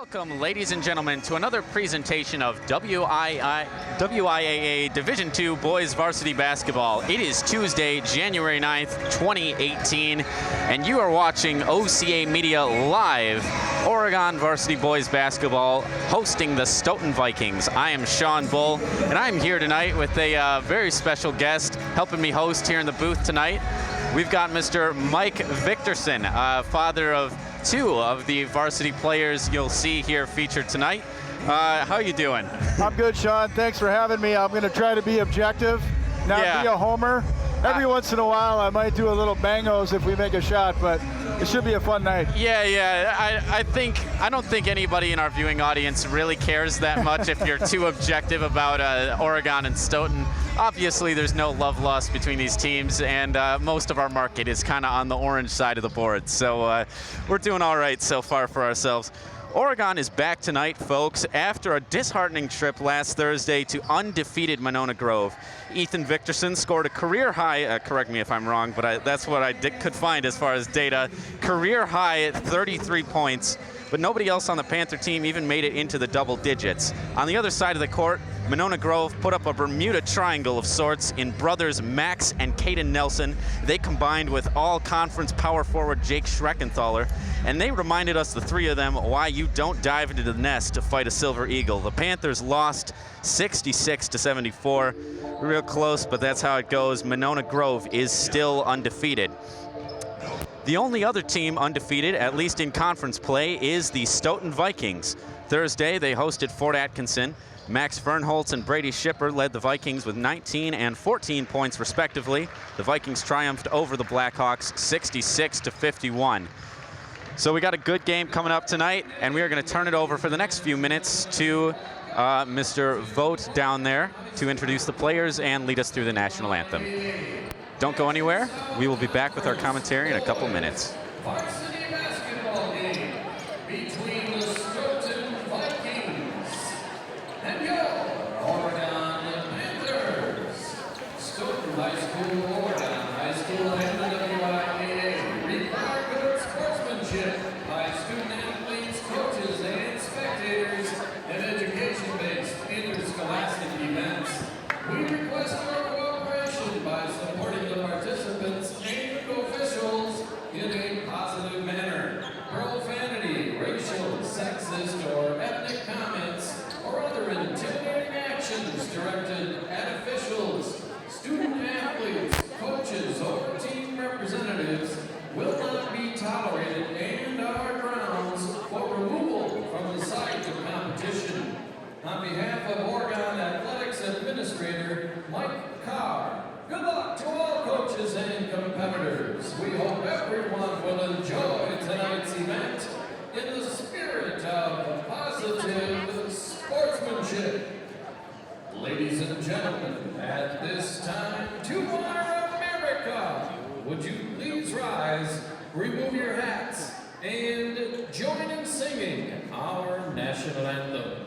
Welcome, ladies and gentlemen, to another presentation of WIAA Division II Boys Varsity Basketball. It is Tuesday, January 9th, 2018, and you are watching OCAmedia Live, Oregon Varsity Boys Basketball, hosting the Stoughton Vikings. I am Sean Bull, and I'm here tonight with a very special guest helping me host here in the booth tonight. We've got Mr. Mike Victorson, father of two of the varsity players you'll see here featured tonight. How are you doing? I'm good, Sean. Thanks for having me. I'm going to try to be objective, not be a homer. Every once in a while, I might do a little bangos if we make a shot, but it should be a fun night. I don't think anybody in our viewing audience really cares that much if you're too objective about Oregon and Stoughton. Obviously, there's no love lost between these teams, and most of our market is kind of on the orange side of the board. So we're doing all right so far for ourselves. Oregon is back tonight, folks, after a disheartening trip last Thursday to undefeated Monona Grove. Ethan Victorson scored a career high, correct me if I'm wrong, but that's what I could find as far as data, career high at 33 points, but nobody else on the Panther team even made it into the double digits. On the other side of the court, Monona Grove put up a Bermuda Triangle of sorts in brothers Max and Caden Nelson. They combined with all-conference power forward Jake Schreckenthaler, and they reminded us, the three of them, why you don't dive into the nest to fight a Silver Eagle. The Panthers lost 66-74. Real close, but that's how it goes. Monona Grove is still undefeated. The only other team undefeated, at least in conference play, is the Stoughton Vikings. Thursday, they hosted Fort Atkinson. Max Fernholtz and Brady Shipper led the Vikings with 19 and 14 points, respectively. The Vikings triumphed over the Blackhawks 66-51. So we got a good game coming up tonight, and we are going to turn it over for the next few minutes to Mr. Vogt down there to introduce the players and lead us through the national anthem. Don't go anywhere. We will be back with our commentary in a couple minutes. Varsity basketball game between the Stoughton Vikings and your Oregon Panthers. Stoughton High School, Oregon High School, and the WIAA require good sportsmanship by student athletes, coaches, and spectators in education-based interscholastic events. We request your cooperation by supporting the participants and officials in a positive manner. Profanity, racial, sexist, or ethnic comments, or other intimidating actions directed at officials, student athletes, coaches, or team representatives will not be tolerated and are grounds for removal from the site of competition. On behalf of Oregon Athletics Administrator Mike Carr, good luck to all coaches and competitors. We hope everyone will enjoy tonight's event in the spirit of positive sportsmanship. Ladies and gentlemen, at this time, to honor America, would you please rise, remove your hats, and join in singing our national anthem.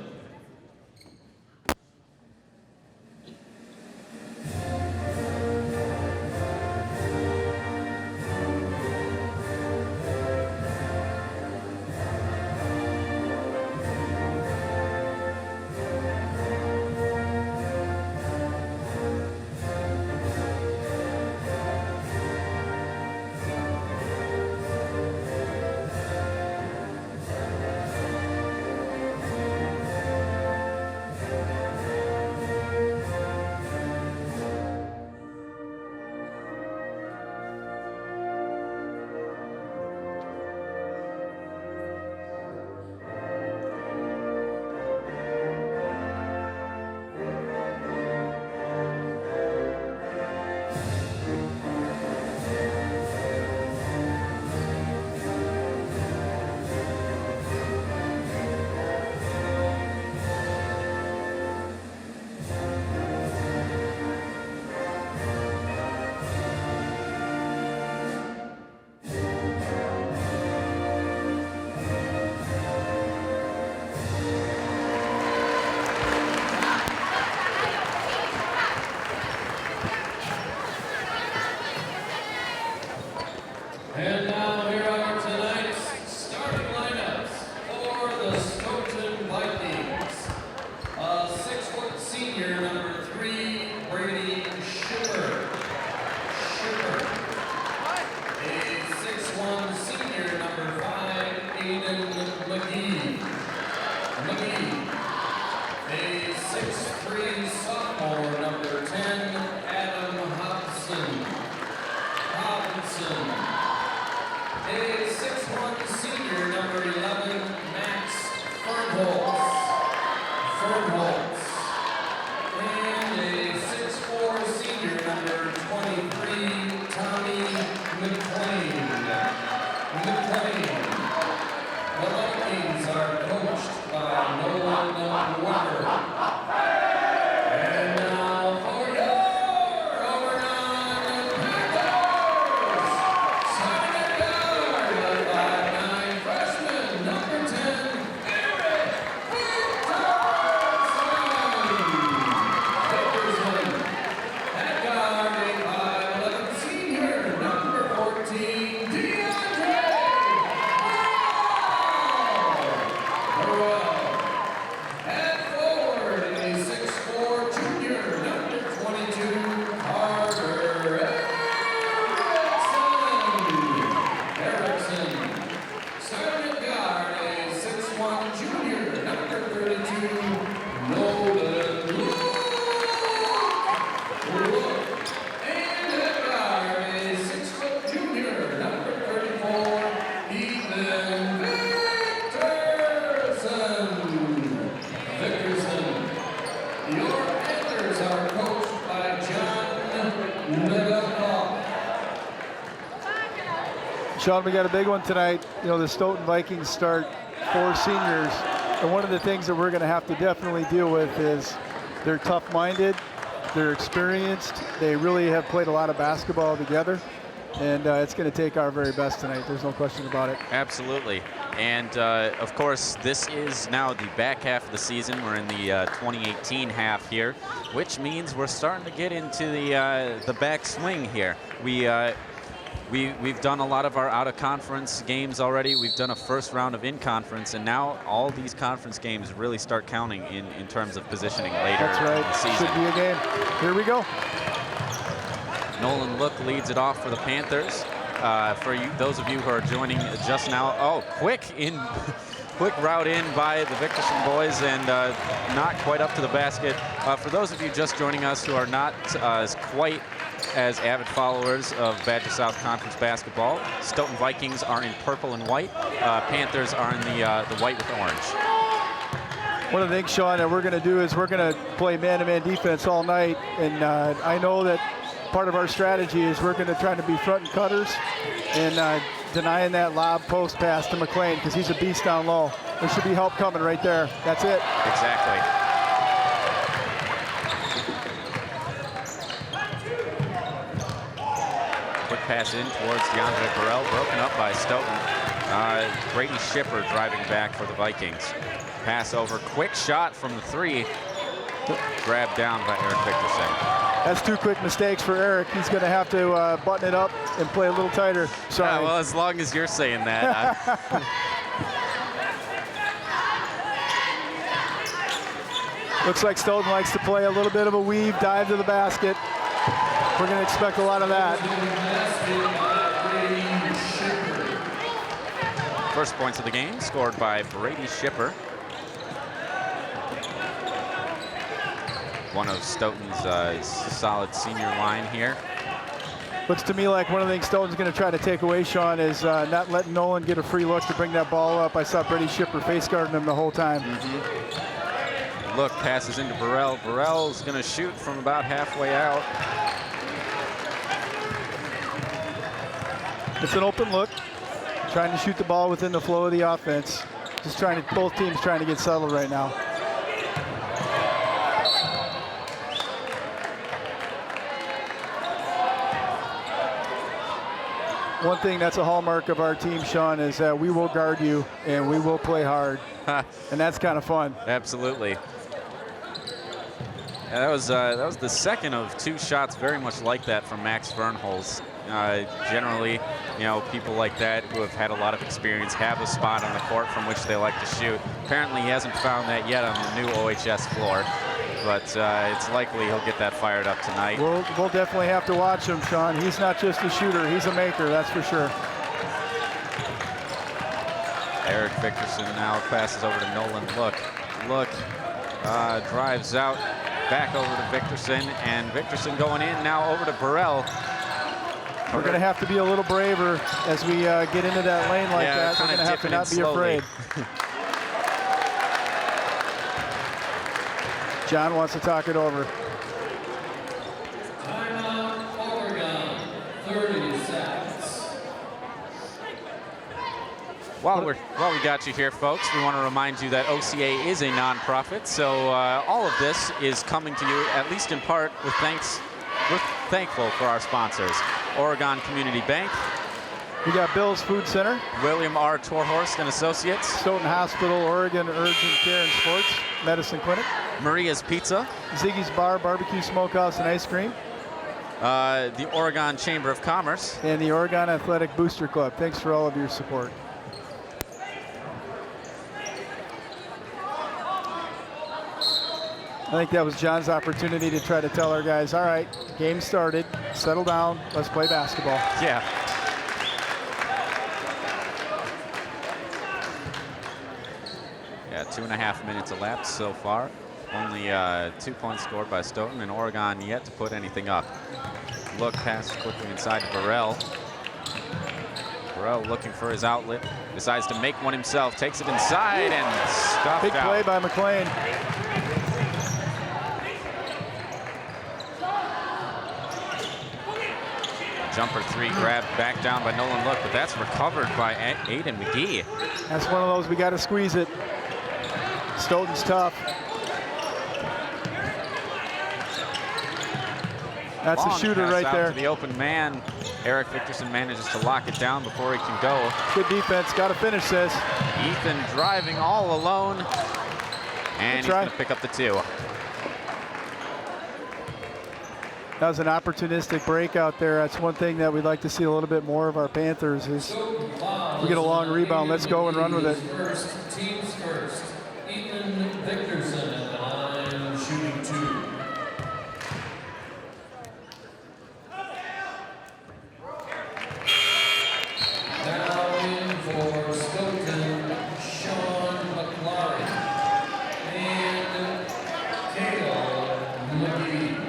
6'1" junior, number 32, Nolan Luke. And at guard is 6' junior, number 34, Ethan Victorson. Your Panthers are coached by John Medella. Sean, we got a big one tonight. You know, the Stoughton Vikings start 4 seniors, and one of the things that we're going to have to definitely deal with is they're tough-minded, they're experienced, they really have played a lot of basketball together, and it's going to take our very best tonight. There's no question about it. Absolutely. And of course, this is now the back half of the season. We're in the 2018 half here, which means we're starting to get into the back swing here. We've done a lot of our out-of-conference games already. We've done a first round of in-conference, and now all these conference games really start counting in terms of positioning later That's right. in the season. Should be a game. Here we go. Nolan Look leads it off for the Panthers. For you, those of you who are joining just now, quick route in by the Victorson boys, and not quite up to the basket. For those of you just joining us who are not quite as avid followers of Badger South Conference basketball, Stoughton Vikings are in purple and white. Panthers are in the white with orange. One of the things, Sean, that we're going to do is we're going to play man-to-man defense all night, and I know that part of our strategy is we're going to try to be front and cutters and denying that lob post pass to McLean because he's a beast down low. There should be help coming right there. That's it. Exactly. Quick pass in towards DeAndre Burrell, broken up by Stoughton. Brady Shipper driving back for the Vikings. Pass over, quick shot from the 3. Grabbed down by Eric Victorson. That's 2 quick mistakes for Eric. He's going to have to button it up and play a little tighter. Sorry. Yeah, well, as long as you're saying that. Looks like Stoughton likes to play a little bit of a weave, dive to the basket. We're going to expect a lot of that. First points of the game scored by Brady Shipper. One of Stoughton's solid senior line here. Looks to me like one of the things Stoughton's going to try to take away, Sean, is not letting Nolan get a free look to bring that ball up. I saw Brady Shipper face guarding him the whole time. Look, passes into Burrell. Burrell's going to shoot from about halfway out. It's an open look. Trying to shoot the ball within the flow of the offense. Just both teams trying to get settled right now. One thing that's a hallmark of our team, Sean, is that we will guard you and we will play hard. And that's kind of fun. Absolutely. Yeah, that was the second of 2 shots very much like that from Max Vernholz. Generally, you know, people like that who have had a lot of experience have a spot on the court from which they like to shoot. Apparently he hasn't found that yet on the new OHS floor, but it's likely he'll get that fired up tonight. We'll definitely have to watch him, Sean. He's not just a shooter, he's a maker, that's for sure. Eric Victorson now passes over to Nolan Look. Look drives out, back over to Victorson, and Victorson going in now over to Burrell. We're going to have to be a little braver as we get into that lane like that. We're going to have to not be afraid. John wants to talk it over. Timeout, Oregon, 30 seconds. While we got you here, folks, we want to remind you that OCA is a nonprofit, so all of this is coming to you, at least in part, with thanks. We're thankful for our sponsors. Oregon Community Bank. We got Bill's Food Center. William R. Torhorst and Associates. Stoughton Hospital, Oregon Urgent Care and Sports Medicine Clinic. Maria's Pizza. Ziggy's Bar, Barbecue Smokehouse and Ice Cream. The Oregon Chamber of Commerce. And the Oregon Athletic Booster Club. Thanks for all of your support. I think that was John's opportunity to try to tell our guys, all right, game started, settle down, let's play basketball. Yeah. Yeah, 2.5 minutes elapsed so far. Only 2 points scored by Stoughton, and Oregon yet to put anything up. Look pass quickly inside to Burrell. Burrell looking for his outlet, decides to make one himself, takes it inside and stuffed Big out. play by McLean. Jumper three grabbed back down by Nolan Look, but that's recovered by Aiden McGee. That's one of those, we got to squeeze it. Stoughton's tough. That's Long a shooter pass right out there. to the open man. Eric Victorson manages to lock it down before he can go. Good defense, got to finish this. Ethan driving all alone, and he's going to pick up the 2. That was an opportunistic break out there. That's one thing that we'd like to see a little bit more of our Panthers is we get a long rebound, let's go and run with it. Teams first. Ethan Victorson at the line, shooting 2. Now in for Stoughton, Sean McLaurin and Kale McGee.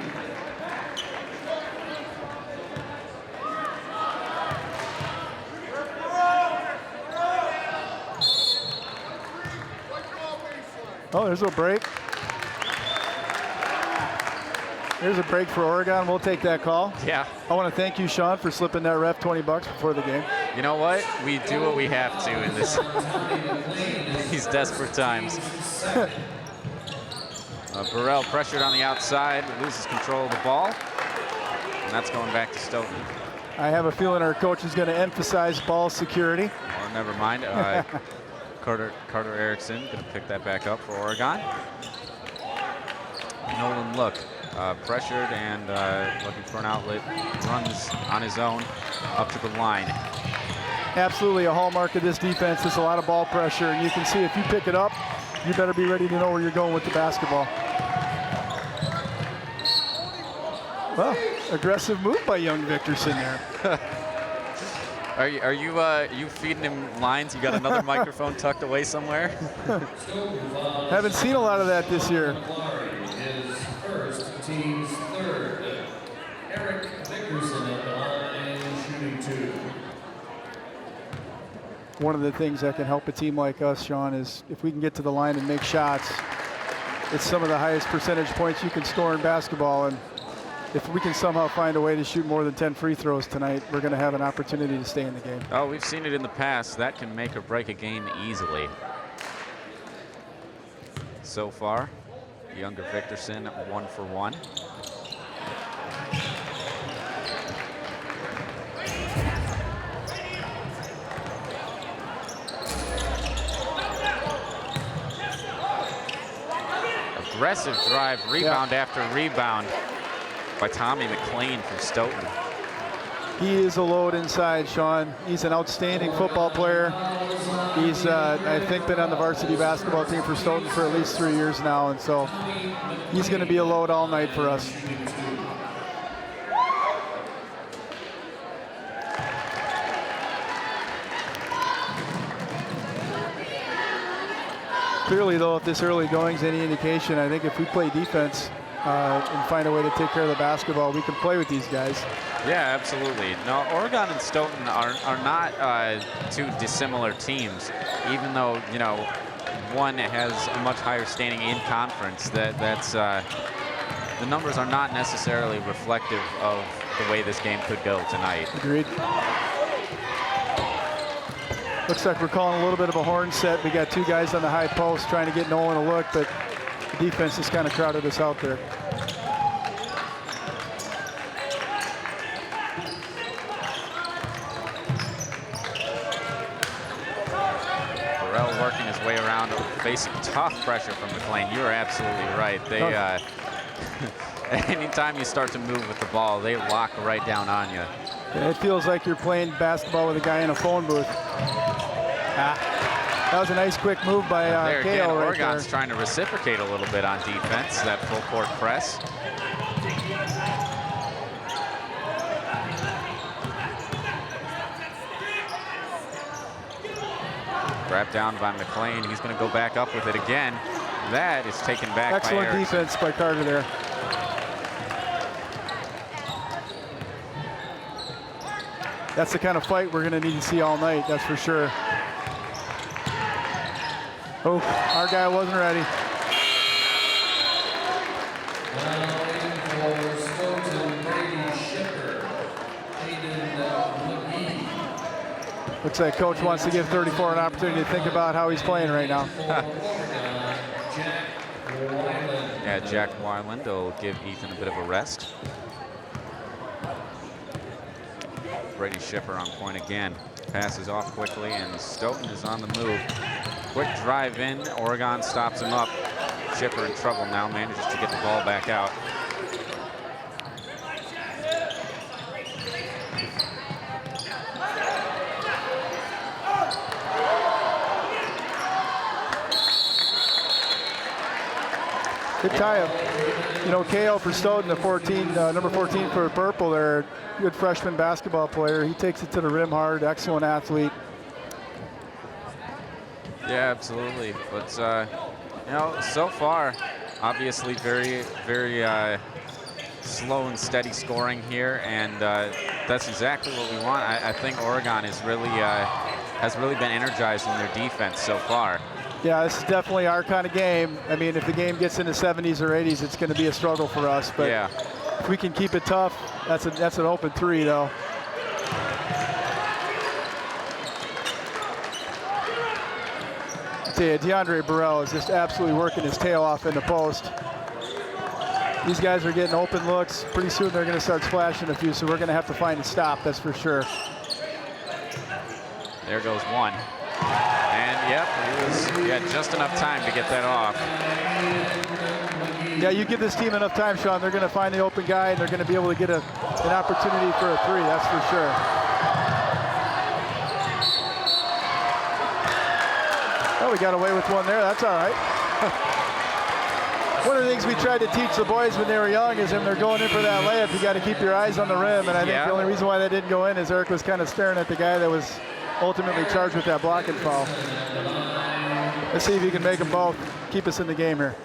Oh, there's a break. There's a break for Oregon. We'll take that call. Yeah. I want to thank you, Sean, for slipping that ref 20 bucks before the game. You know what? We do what we have to in this these desperate times. Burrell pressured on the outside, loses control of the ball, and that's going back to Stoughton. I have a feeling our coach is going to emphasize ball security. Or never mind. Carter Erickson going to pick that back up for Oregon. Nolan Look pressured and looking for an outlet. Runs on his own up to the line. Absolutely a hallmark of this defense is a lot of ball pressure, and you can see if you pick it up, you better be ready to know where you're going with the basketball. Well, aggressive move by young Victorson there. Are you feeding him lines? You got another microphone tucked away somewhere? Haven't seen a lot of that this year. Is first, team's third. Eric Victorson at the line, shooting 2. One of the things that can help a team like us, Sean, is if we can get to the line and make shots, it's some of the highest percentage points you can score in basketball. And if we can somehow find a way to shoot more than 10 free throws tonight, we're going to have an opportunity to stay in the game. Oh, we've seen it in the past. That can make or break a game easily. So far, younger Victorson 1 for 1. Aggressive drive, rebound after rebound by Tommy McLean from Stoughton. He is a load inside, Sean. He's an outstanding football player. He's, I think, been on the varsity basketball team for Stoughton for at least 3 years now, and so he's going to be a load all night for us. Clearly, though, if this early going is any indication, I think if we play defense and find a way to take care of the basketball, we can play with these guys. Yeah, absolutely. No, Oregon and Stoughton are not two dissimilar teams, even though, you know, one has a much higher standing in conference. That's the numbers are not necessarily reflective of the way this game could go tonight. Agreed. Looks like we're calling a little bit of a horn set. We got 2 guys on the high post trying to get Nolan a look, but the defense has kind of crowded us out there. Burrell working his way around, facing tough pressure from McLean. You are absolutely right. They, anytime you start to move with the ball, they lock right down on you. It feels like you're playing basketball with a guy in a phone booth. That was a nice quick move by there again, Kale right Oregon's there. trying to reciprocate a little bit on defense, that full court press. Trapped down by McLean. He's going to go back up with it again. That is taken back by Excellent Erickson. defense by Carter there. That's the kind of fight we're going to need to see all night, that's for sure. Oh, our guy wasn't ready. Looks like coach wants to give 34 an opportunity to think about how he's playing right now. Yeah, Jack Weiland will give Ethan a bit of a rest. Brady Shipper on point again. Passes off quickly, and Stoughton is on the move. Quick drive in. Oregon stops him up. Shipper in trouble now, manages to get the ball back out. Good tie-up. You know, KO for Stoughton, the 14, number 14 for Purple there. Good freshman basketball player. He takes it to the rim hard, excellent athlete. Yeah, absolutely. But, you know, so far, obviously very, very slow and steady scoring here, and that's exactly what we want. I think Oregon is really, has really been energized in their defense so far. Yeah, this is definitely our kind of game. I mean, if the game gets in the 70s or 80s, it's going to be a struggle for us. But yeah, if we can keep it tough, that's an open three, though. I tell you, DeAndre Burrell is just absolutely working his tail off in the post. These guys are getting open looks. Pretty soon they're going to start splashing a few, so we're going to have to find a stop, that's for sure. There goes one. And yep, he had just enough time to get that off. Yeah, you give this team enough time, Sean, they're going to find the open guy, and they're going to be able to get an opportunity for a three, that's for sure. Oh, we got away with one there, that's all right. One of the things we tried to teach the boys when they were young is when they're going in for that layup, you got to keep your eyes on the rim, and I think the only reason why that didn't go in is Eric was kind of staring at the guy that was ultimately charged with that blocking foul. Let's see if you can make them both keep us in the game here.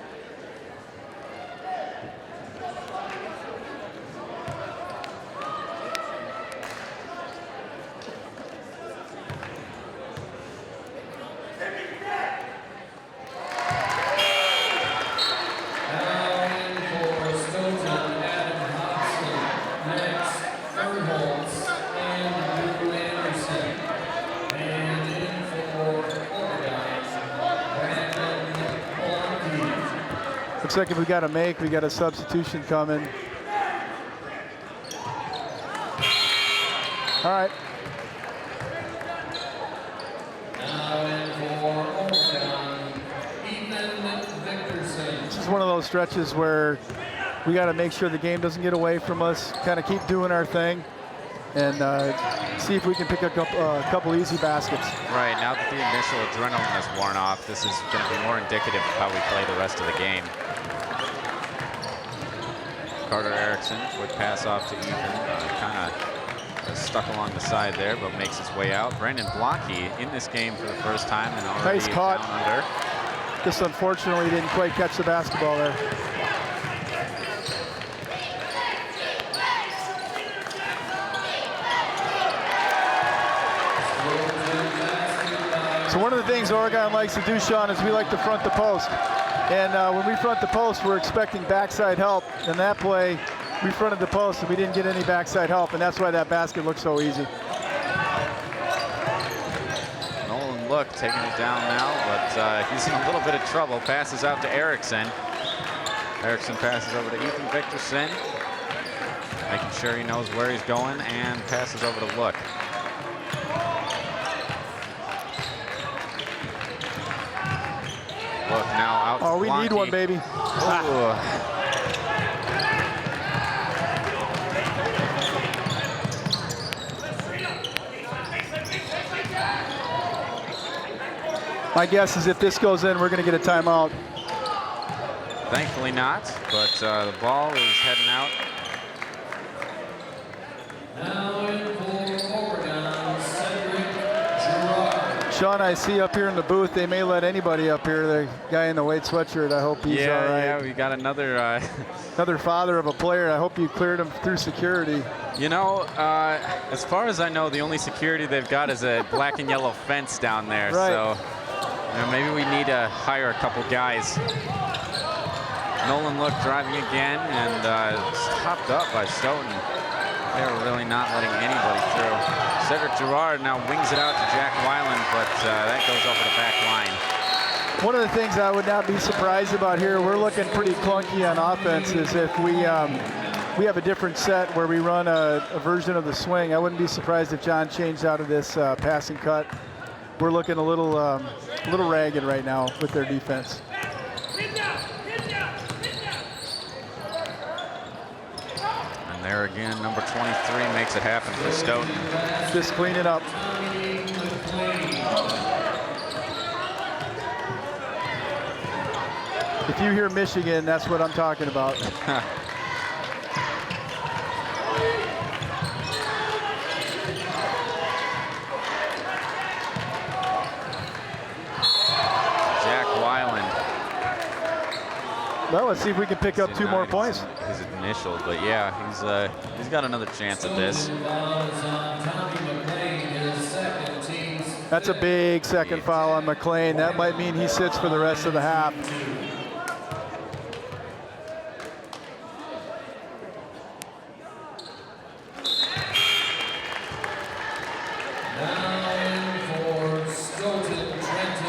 Looks like if we got we got a substitution coming. All right. This is one of those stretches where we got to make sure the game doesn't get away from us, kind of keep doing our thing, and see if we can pick up a couple easy baskets. Right, now that the initial adrenaline has worn off, this is going to be more indicative of how we play the rest of the game. Carter Erickson, quick pass off to Ethan, kind of stuck along the side there, but makes his way out. Brandon Blocky in this game for the first time and already nice caught. down under. Just unfortunately didn't quite catch the basketball there. So one of the things Oregon likes to do, Sean, is we like to front the post. And when we front the post, we're expecting backside help. In that play, we fronted the post and we didn't get any backside help, and that's why that basket looks so easy. Nolan Look taking it down now, but he's in a little bit of trouble. Passes out to Erickson. Erickson passes over to Ethan Victorson, making sure he knows where he's going, and passes over to Look. Look now out. Oh, we need one, baby. My guess is if this goes in, we're going to get a timeout. Thankfully not, but the ball is heading out. Sean, I see up here in the booth, they may let anybody up here. The guy in the white sweatshirt, I hope he's all right. Yeah, we got another. Another father of a player. I hope you cleared him through security. You know, as far as I know, the only security they've got is a black and yellow fence down there. Right. So maybe we need to hire a couple guys. Nolan Look driving again and stopped up by Stoughton. They're really not letting anybody through. Cedric Girard now wings it out to Jack Weiland, but that goes over the back line. One of the things I would not be surprised about here, we're looking pretty clunky on offense, is if we have a different set where we run a version of the swing. I wouldn't be surprised if John changed out of this passing cut. We're looking a little ragged right now with their defense. And there again, number 23 makes it happen for Stoughton. Just clean it up. If you hear Michigan, that's what I'm talking about. Jack Weiland. Well, let's see if we can pick up 2 more points. His initial, but yeah, he's got another chance at this. That's a big second foul on McLean. That might mean he sits for the rest of the half.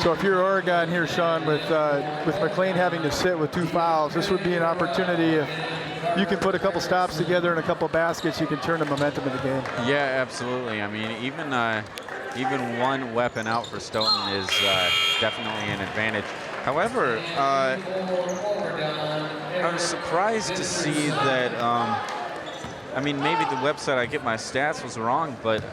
So if you're Oregon here, Sean, with McLean having to sit with 2 fouls, this would be an opportunity. If you can put a couple stops together and a couple baskets, you can turn the momentum of the game. Yeah, absolutely. I mean, even one weapon out for Stoughton is definitely an advantage. However, I was surprised to see that. I mean, maybe the website I get my stats was wrong, but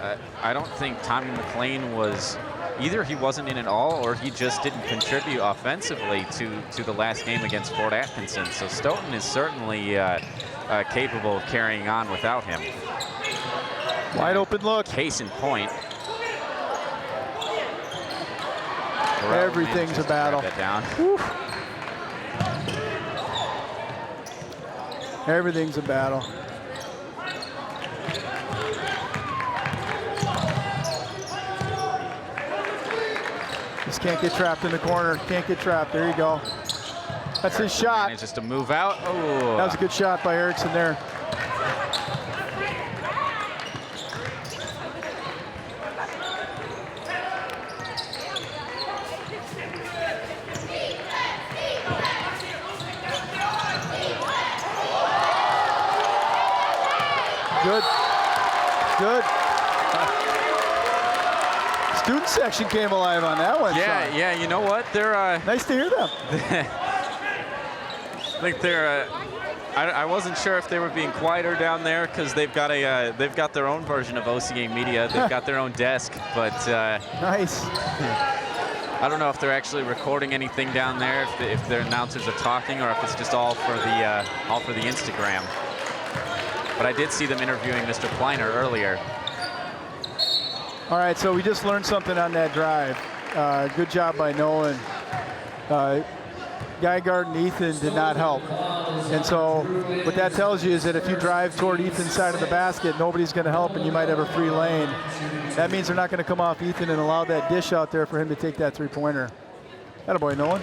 I don't think Tommy McLean was. Either he wasn't in at all, or he just didn't contribute offensively to the last game against Fort Atkinson. So Stoughton is certainly capable of carrying on without him. Wide open look. Case in point. Everything's a battle. That down. Everything's a battle. Just can't get trapped in the corner. Can't get trapped. There you go. That's his shot. It's just a move out. Oh, that was a good shot by Erickson there. Good. Good. Student section came alive on that one. Yeah, Sean. yeah. You know what? They're nice to hear them. I think they're. I wasn't sure if they were being quieter down there because they've got their own version of OCAmedia. They've got their own desk, but nice. I don't know if they're actually recording anything down there, if their announcers are talking, or if it's just all for the Instagram. But I did see them interviewing Mr. Kleiner earlier. All right, so we just learned something on that drive. Good job by Nolan. Guy guarding Ethan did not help. And so what that tells you is that if you drive toward Ethan's side of the basket, nobody's going to help and you might have a free lane. That means they're not going to come off Ethan and allow that dish out there for him to take that 3-pointer. Attaboy, Nolan.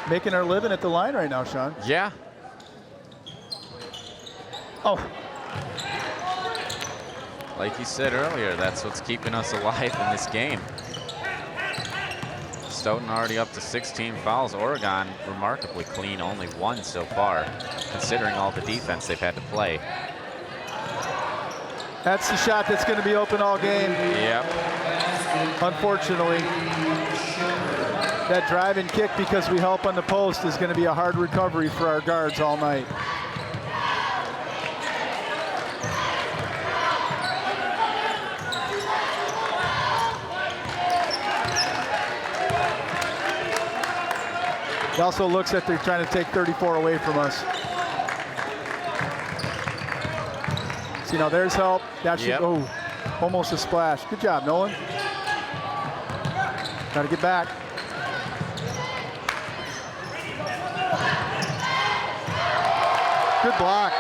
Making our living at the line right now, Sean. Yeah. Oh. Like you said earlier, that's what's keeping us alive in this game. Stoughton already up to 16 fouls. Oregon remarkably clean, only 1 so far, considering all the defense they've had to play. That's the shot that's going to be open all game. Yep. Unfortunately. That drive and kick, because we help on the post, is going to be a hard recovery for our guards all night. He also looks like they're trying to take 34 away from us. See, now there's help. That should, oh, almost a splash. Good job, Nolan. Got to get back. Good block.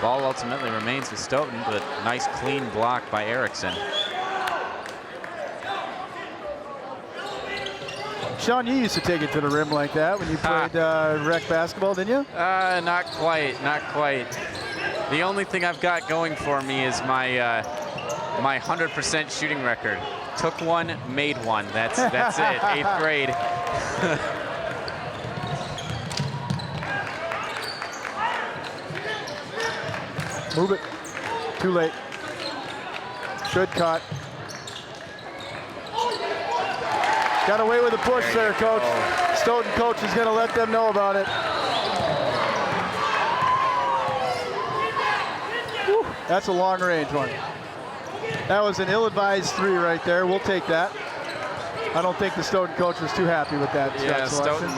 Ball ultimately remains with Stoughton, but nice clean block by Erickson. Sean, you used to take it to the rim like that when you played rec basketball, didn't you? Not quite, not quite. The only thing I've got going for me is my my 100% shooting record. Took one, made one. That's it. 8th grade. Move it. Too late. Good cut. Got away with a push there, Coach. Stoughton coach is going to let them know about it. Whew, that's a long range one. That was an ill-advised 3 right there. We'll take that. I don't think the Stoughton coach was too happy with that. Yeah, Stoughton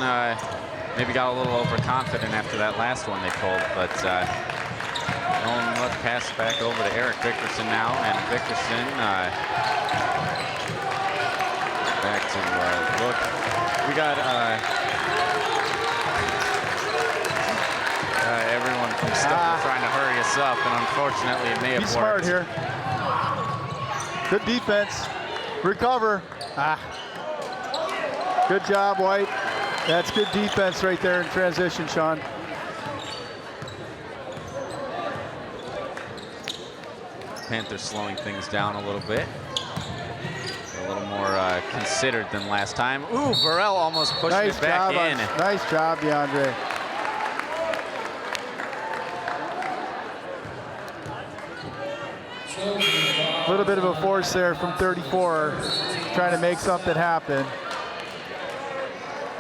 maybe got a little overconfident after that last one they pulled, but let's pass back over to Eric Vickerson now, and Vickerson back to look. We got everyone from Stoughton trying to hurry us up, and unfortunately it may have He's worked. smart here. Good defense. Recover. Good job, White. That's good defense right there in transition, Sean. Panthers slowing things down a little bit. A little more considered than last time. Ooh, Burrell almost pushed it back in. Nice job, DeAndre. A little bit of a force there from 34, trying to make something happen.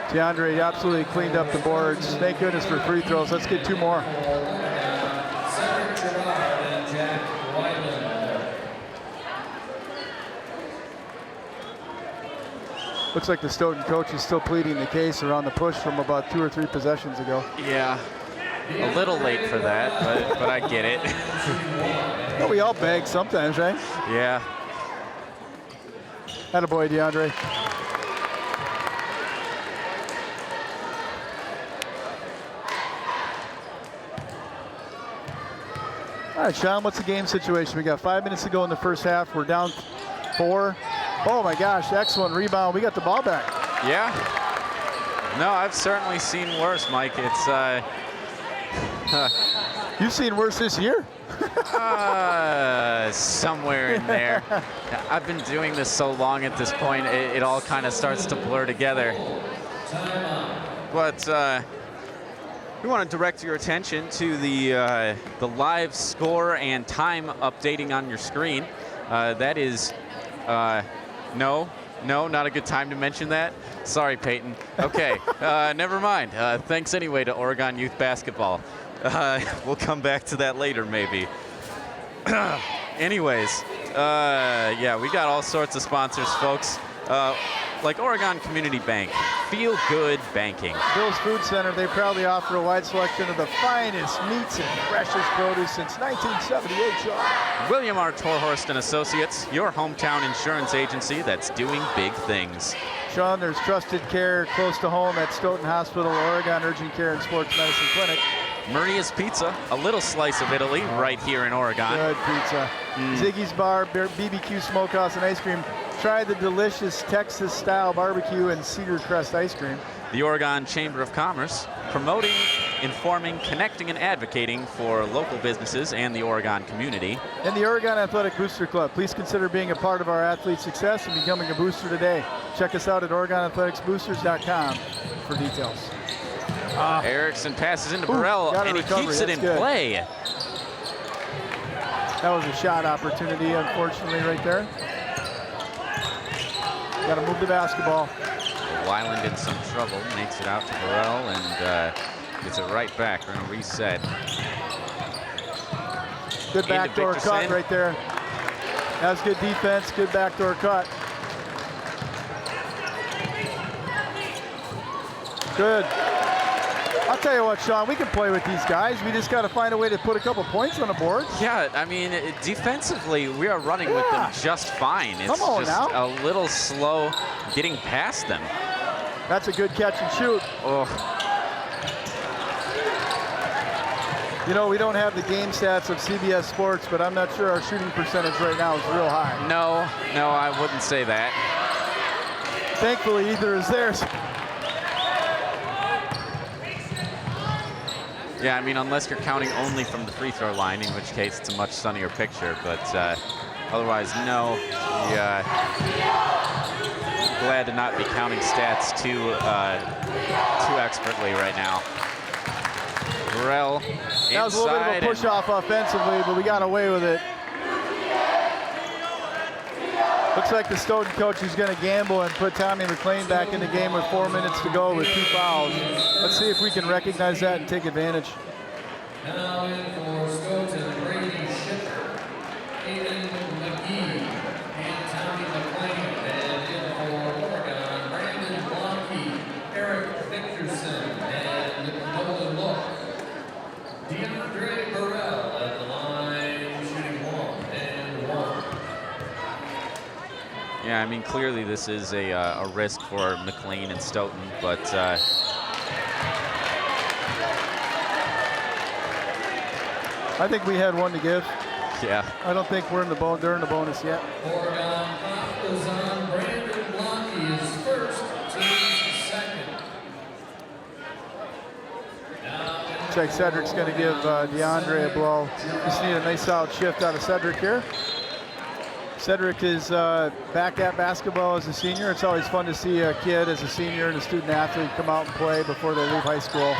DeAndre absolutely cleaned up the boards. Thank goodness for free throws. Let's get 2 more. Looks like the Stoughton coach is still pleading the case around the push from about 2 or 3 possessions ago. Yeah, a little late for that, but I get it. Well, we all beg sometimes, right? Yeah. Attaboy, DeAndre. All right, Sean, what's the game situation? We got 5 minutes to go in the first half. We're down 4. Oh my gosh, excellent rebound. We got the ball back. Yeah. No, I've certainly seen worse, Mike. It's You've seen worse this year? somewhere in there. I've been doing this so long at this point, it all kind of starts to blur together. But we want to direct your attention to the live score and time updating on your screen. That is, no, not a good time to mention that. Sorry, Peyton. Okay, never mind. Thanks anyway to Oregon Youth Basketball. We'll come back to that later, maybe. Anyways, yeah, we got all sorts of sponsors, folks. Like Oregon Community Bank, feel good banking. Bill's Food Center, they proudly offer a wide selection of the finest meats and freshest produce since 1978, Sean. William R. Torhorst and Associates, your hometown insurance agency that's doing big things. Sean, there's trusted care close to home at Stoughton Hospital, Oregon Urgent Care and Sports Medicine Clinic. Maria's Pizza, a little slice of Italy right here in Oregon. Good pizza. Ziggy's Bar, BBQ Smokehouse and Ice Cream. Try the delicious Texas-style barbecue and Cedar Crest ice cream. The Oregon Chamber of Commerce, promoting, informing, connecting, and advocating for local businesses and the Oregon community. And the Oregon Athletic Booster Club. Please consider being a part of our athlete's success and becoming a booster today. Check us out at OregonAthleticsBoosters.com for details. Erickson passes into Burrell, and he keeps it in play. That was a shot opportunity, unfortunately, right there. Got to move the basketball. Weiland in some trouble, makes it out to Burrell, and gets it right back. We're going to reset. Good backdoor cut right there. That was good defense, good backdoor cut. Good. I'll tell you what, Sean, we can play with these guys. We just got to find a way to put a couple points on the board. Yeah, I mean, defensively, we are running with them just fine. It's Come on just now. a little slow getting past them. That's a good catch and shoot. Oh, You know, we don't have the game stats of CBS Sports, but I'm not sure our shooting percentage right now is real high. no, I wouldn't say that. Thankfully, either is theirs. Yeah, I mean, unless you're counting only from the free throw line, in which case it's a much sunnier picture. But otherwise, no. Yeah, glad to not be counting stats too expertly right now. Burrell inside. That was a little bit of a push-off offensively, but we got away with it. Looks like the Stoughton coach is going to gamble and put Tommy McLean back in the game with 4 minutes to go with 2 fouls. Let's see if we can recognize that and take advantage. Now in for Stoughton, Brady Schiffer, Aiden McGee, and Tommy McLean. And in for Oregon, Brandon Blanke, Eric Victorson, and Nolan Look. DeAndre Burrell at the line, shooting 1 and 1. Yeah, I mean, clearly this is a risk for McLean and Stoughton, but I think we had one to give. yeah. I don't think we're in the they're in the bonus yet. Oregon is on. Brandon Blanke is first, team's second. Looks like Cedric's going to give DeAndre a blow. Just need a nice solid shift out of Cedric here. Cedric is back at basketball as a senior. It's always fun to see a kid as a senior and a student athlete come out and play before they leave high school.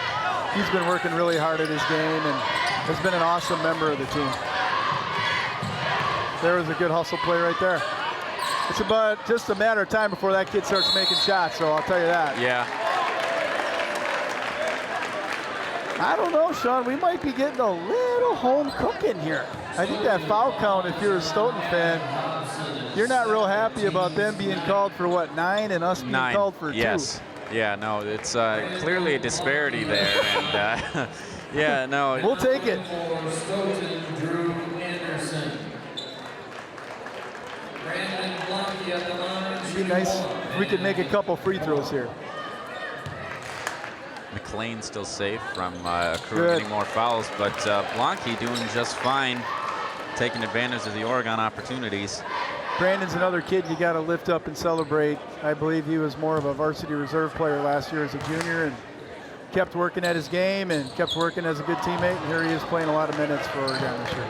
He's been working really hard at his game and has been an awesome member of the team. There was a good hustle play right there. It's about just a matter of time before that kid starts making shots, so I'll tell you that. Yeah. I don't know, Sean. We might be getting a little home cooking here. I think that foul count, if you're a Stoughton fan, you're not real happy about them being called for, what, 9 and us being 9. called for 2. Yes. Yeah, no, it's clearly a disparity there. And yeah, no. We'll take it. For Stoughton, Drew Anderson. Brandon Blanke at the line. It'd be nice if we could make a couple free throws here. McLean still safe from accruing Good. any more fouls, but Blanke doing just fine, taking advantage of the Oregon opportunities. Brandon's another kid you got to lift up and celebrate. I believe he was more of a varsity reserve player last year as a junior and kept working at his game and kept working as a good teammate. And here he is playing a lot of minutes for Oregon this year.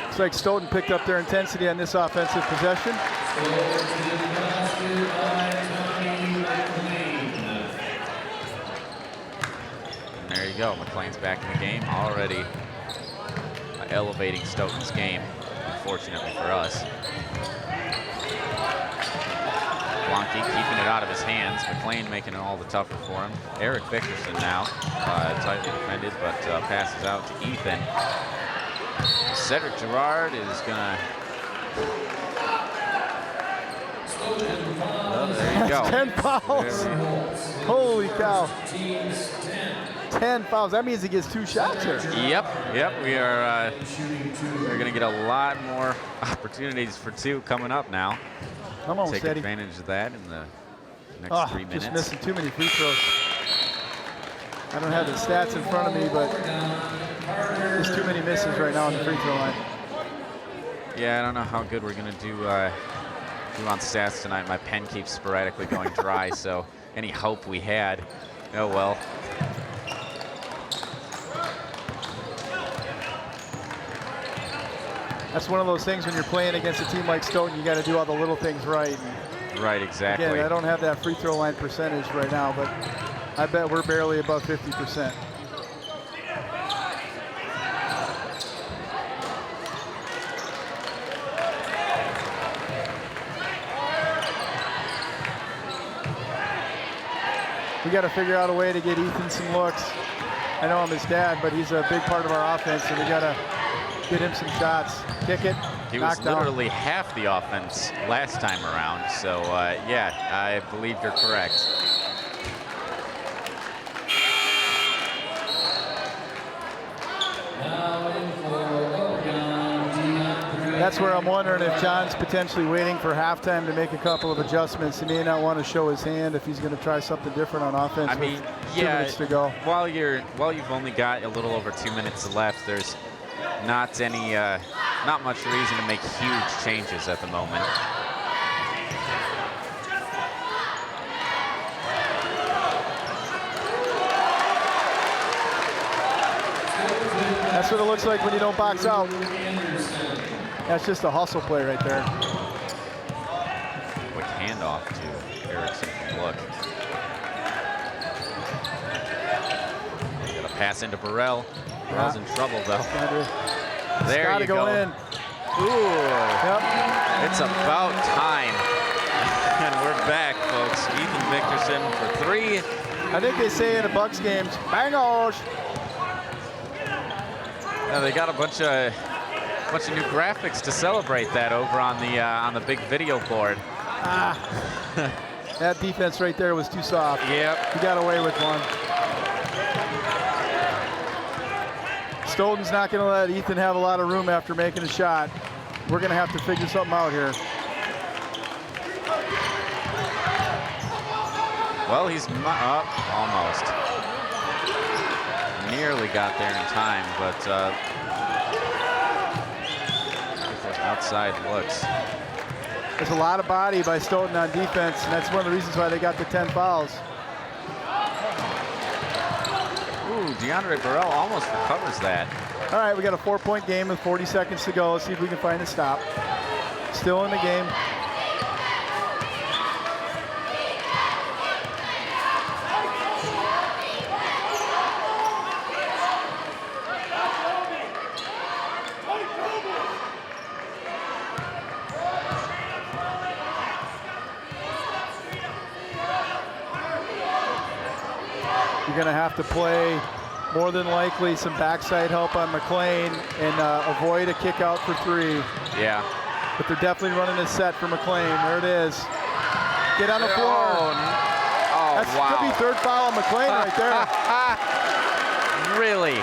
Looks like Stoughton picked up their intensity on this offensive possession. There you go. McLean's back in the game already, elevating Stoughton's game, unfortunately for us. Blanke keeping it out of his hands. McLean making it all the tougher for him. Eric Victorson now, tightly defended, but passes out to Ethan. Cedric Gerard is gonna. Oh, there you go. 10 fouls. Holy cow. 10 fouls. That means he gets 2 shots here. Yep. We're gonna get a lot more opportunities for 2 coming up now. Come on, Take Steady. advantage of that in the next 3 minutes. Just missing too many free throws. I don't have the stats in front of me, but there's too many misses right now on the free throw line. Yeah, I don't know how good we're gonna do on stats tonight. My pen keeps sporadically going dry, so any hope we had, oh well. That's one of those things when you're playing against a team like Stoughton, you got to do all the little things right. Right, exactly. Again, I don't have that free throw line percentage right now, but I bet we're barely above 50%. We got to figure out a way to get Ethan some looks. I know I'm his dad, but he's a big part of our offense, so we got to get him some shots. Kick it. He was knocked down. literally half the offense last time around. So, yeah, I believe you're correct. That's where I'm wondering if John's potentially waiting for halftime to make a couple of adjustments. He may not want to show his hand if he's going to try something different on offense. I mean, with yeah, 2 minutes to go. While you've only got a little over 2 minutes left, there's not much reason to make huge changes at the moment. That's what it looks like when you don't box out. That's just a hustle play right there. Quick handoff to Erickson from Look. Got a pass into Burrell. Burrell's in trouble though. There you go. In. Ooh. Yep. It's about time. And we're back, folks. Ethan Victorson for 3. I think they say in the Bucks games, bangos. They got a bunch of new graphics to celebrate that over on the big video board. That defense right there was too soft. Yep. He got away with one. Stoughton's not going to let Ethan have a lot of room after making a shot. We're going to have to figure something out here. Well, he's up almost. Nearly got there in time, but outside looks. There's a lot of body by Stoughton on defense, and that's one of the reasons why they got the 10 fouls. Ooh, DeAndre Burrell almost recovers that. All right, we got a 4-point game with 40 seconds to go. Let's see if we can find a stop. Still in the game. You're going to have to play, more than likely, some backside help on McLean and avoid a kick out for 3. Yeah. But they're definitely running a set for McLean. There it is. Get on the floor. Oh, That's wow. could be 3rd foul on McLean right there. Really?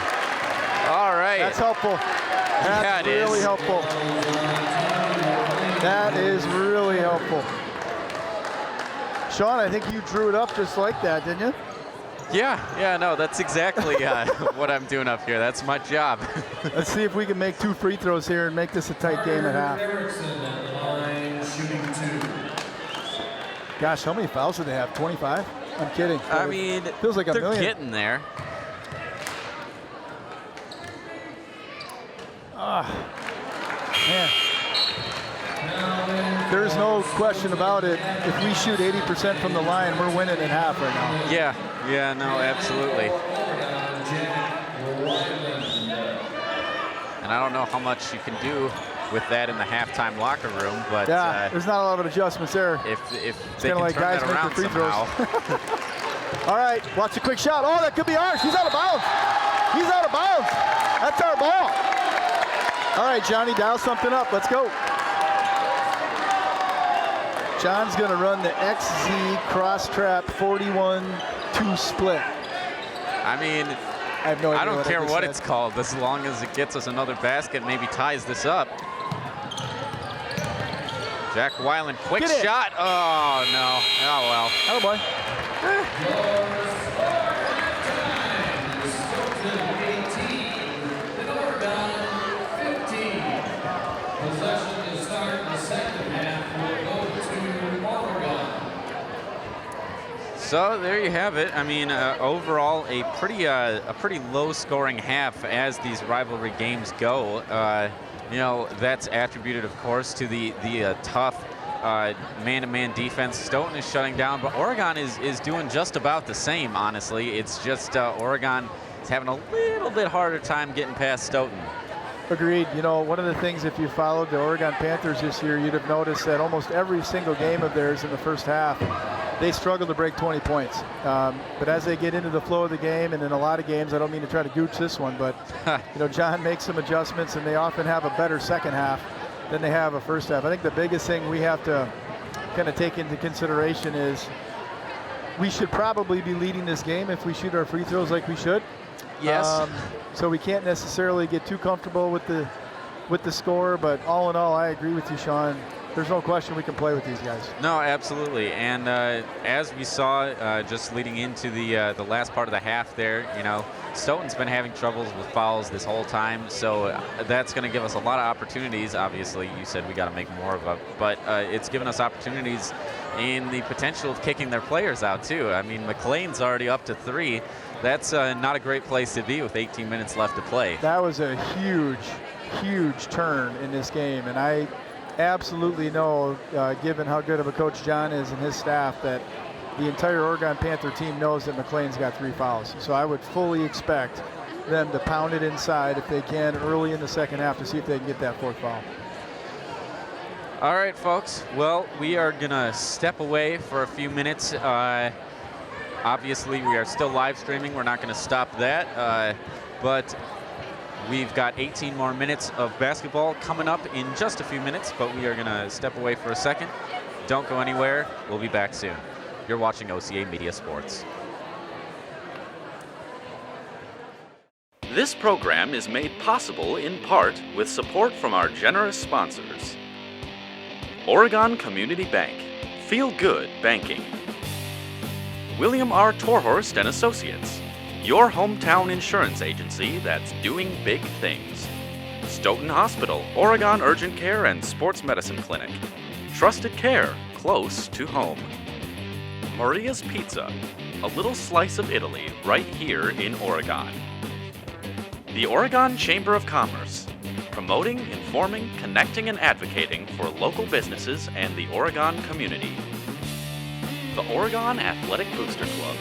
All right. That's helpful. That's really helpful. That is really helpful. Sean, I think you drew it up just like that, didn't you? Yeah, no, that's exactly what I'm doing up here. That's my job. Let's see if we can make 2 free throws here and make this a tight game at half. Gosh, how many fouls did they have? 25? I'm kidding. I mean, feels like a they're million. getting there. Man. There's no question about it. If we shoot 80% from the line, we're winning at half right now. Yeah, no, absolutely. And I don't know how much you can do with that in the halftime locker room, but yeah, there's not a lot of adjustments there. If they can like turn guys that making around free throws. somehow. All right, watch a quick shot. Oh, that could be ours. He's out of bounds. He's out of bounds. That's our ball. All right, Johnny, dial something up. Let's go. John's going to run the XZ cross trap 41-2 split. I mean, I have no idea. I don't care what said. it's called, as long as it gets us another basket, maybe ties this up. Jack Weiland, quick shot. Oh, no. Oh, well. Oh, boy. So there you have it. I mean, overall, a pretty low-scoring half as these rivalry games go. You know, that's attributed, of course, to the tough man-to-man defense Stoughton is shutting down, but Oregon is doing just about the same. Honestly, it's just Oregon is having a little bit harder time getting past Stoughton. Agreed. You know, one of the things, if you followed the Oregon Panthers this year, you'd have noticed that almost every single game of theirs in the first half, they struggle to break 20 points. But as they get into the flow of the game, and in a lot of games, I don't mean to try to gooch this one, but you know, John makes some adjustments, and they often have a better second half. than they have a first half. I think the biggest thing we have to kind of take into consideration is we should probably be leading this game if we shoot our free throws like we should. Yes. So we can't necessarily get too comfortable with the score, but all in all, I agree with you, Sean. There's no question we can play with these guys. No, absolutely. And as we saw just leading into the last part of the half there, you know, Stoughton's been having troubles with fouls this whole time, so that's going to give us a lot of opportunities. Obviously, you said we got to make more of it, but it's given us opportunities in the potential of kicking their players out too. I mean, McLean's already up to 3. That's not a great place to be with 18 minutes left to play. That was a huge turn in this game, and I absolutely know, given how good of a coach John is and his staff, that the entire Oregon Panther team knows that McLean's got 3 fouls. So I would fully expect them to pound it inside if they can early in the second half to see if they can get that 4th foul. All right, folks. Well, we are going to step away for a few minutes. Obviously, we are still live streaming. We're not going to stop that. But we've got 18 more minutes of basketball coming up in just a few minutes, but we are going to step away for a second. Don't go anywhere. We'll be back soon. You're watching OCAmedia Sports. This program is made possible in part with support from our generous sponsors. Oregon Community Bank. Feel good banking. William R. Torhorst and Associates. Your hometown insurance agency that's doing big things. Stoughton Hospital, Oregon Urgent Care and Sports Medicine Clinic. Trusted care close to home. Maria's Pizza, a little slice of Italy right here in Oregon. The Oregon Chamber of Commerce, promoting, informing, connecting, and advocating for local businesses and the Oregon community. The Oregon Athletic Booster Club.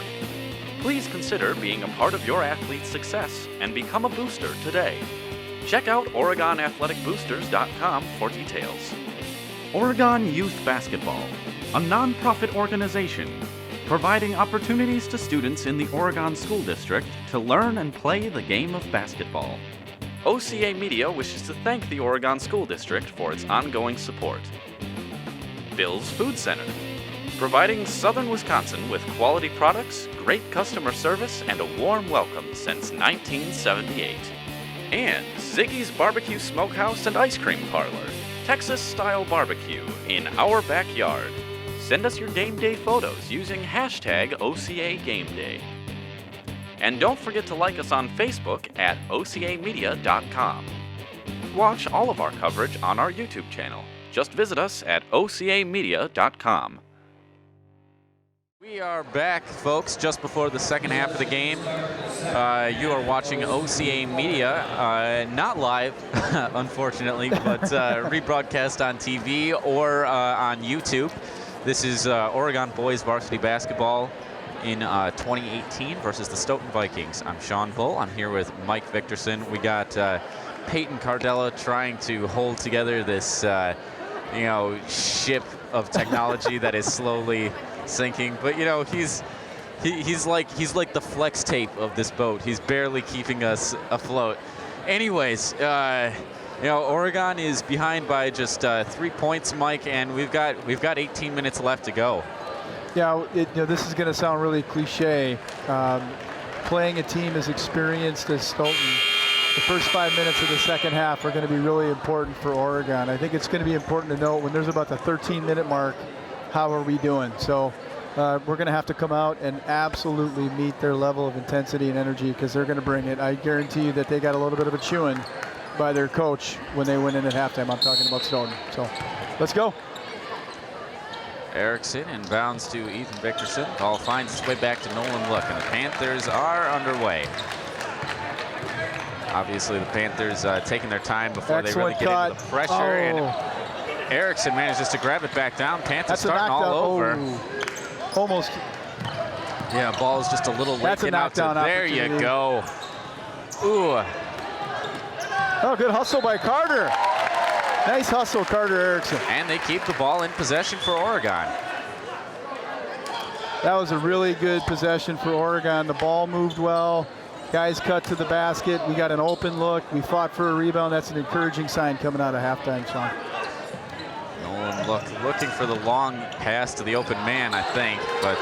Please consider being a part of your athlete's success and become a booster today. Check out OregonAthleticBoosters.com for details. Oregon Youth Basketball, a nonprofit organization providing opportunities to students in the Oregon School District to learn and play the game of basketball. OCAmedia wishes to thank the Oregon School District for its ongoing support. Bill's Food Center, providing Southern Wisconsin with quality products, great customer service, and a warm welcome since 1978. And Ziggy's Barbecue Smokehouse and Ice Cream Parlor, Texas-style barbecue in our backyard. Send us your game day photos using hashtag OCAGameDay. And don't forget to like us on Facebook at OCAmedia.com. Watch all of our coverage on our YouTube channel. Just visit us at OCAmedia.com. We are back, folks, just before the second half of the game. You are watching OCAmedia, not live, unfortunately, but rebroadcast on TV or on YouTube. This is Oregon boys varsity basketball in 2018 versus the Stoughton Vikings. I'm Sean Bull. I'm here with Mike Victorson. We got Peyton Cardella trying to hold together this, ship of technology that is slowly sinking. But he's like the flex tape of this boat. He's barely keeping us afloat. Anyways, Oregon is behind by just 3 points, Mike, and we've got 18 minutes left to go. Yeah, this is going to sound really cliche. Playing a team as experienced as Stoughton, the first 5 minutes of the second half are going to be really important for Oregon. I think it's going to be important to note when there's about the 13-minute mark, how are we doing? So we're going to have to come out and absolutely meet their level of intensity and energy because they're going to bring it. I guarantee you that they got a little bit of a chewing by their coach when they went in at halftime. I'm talking about Stoughton. So let's go. Erickson inbounds to Ethan Victorson. Ball finds its way back to Nolan Look, and the Panthers are underway. Obviously, the Panthers taking their time before they really get into the pressure. And Erickson manages to grab it back down. Panthers starting all over. Almost. Yeah, ball is just a little late. That's a knockdown. There you go. Ooh. Oh, good hustle by Carter. Nice hustle, Carter Erickson. And they keep the ball in possession for Oregon. That was a really good possession for Oregon. The ball moved well. Guys cut to the basket. We got an open look. We fought for a rebound. That's an encouraging sign coming out of halftime, Sean. looking for the long pass to the open man, I think, but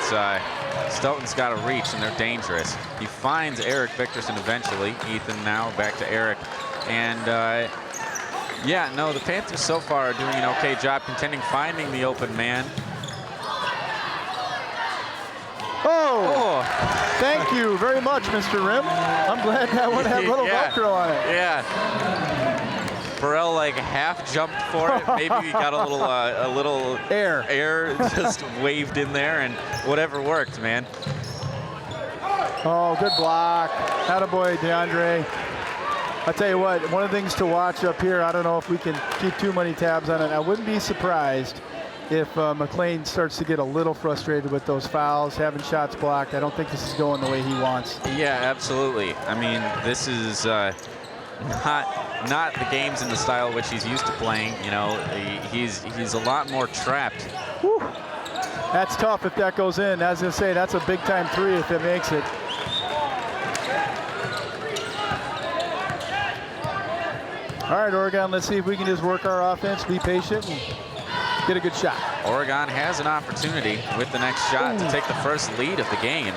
Stoughton's got a reach, and they're dangerous. He finds Eric Victorson eventually. Ethan now back to Eric, and yeah, no, the Panthers so far are doing an okay job contending, finding the open man. Oh, thank you very much, Mr. Rim. I'm glad that one had a little Velcro on it. Yeah. Burrell like half jumped for it. Maybe he got a little air just waved in there, and whatever worked, man. Oh, good block. Attaboy, DeAndre. I tell you what, one of the things to watch up here, I don't know if we can keep too many tabs on it. I wouldn't be surprised if McLean starts to get a little frustrated with those fouls, having shots blocked. I don't think this is going the way he wants. Yeah, absolutely. I mean, this is not the games in the style which he's used to playing. You know, he's a lot more trapped. Whew. That's tough if that goes in. As I say, that's a big-time three if it makes it. All right, Oregon, let's see if we can just work our offense, be patient, and get a good shot. Oregon has an opportunity with the next shot to take the first lead of the game.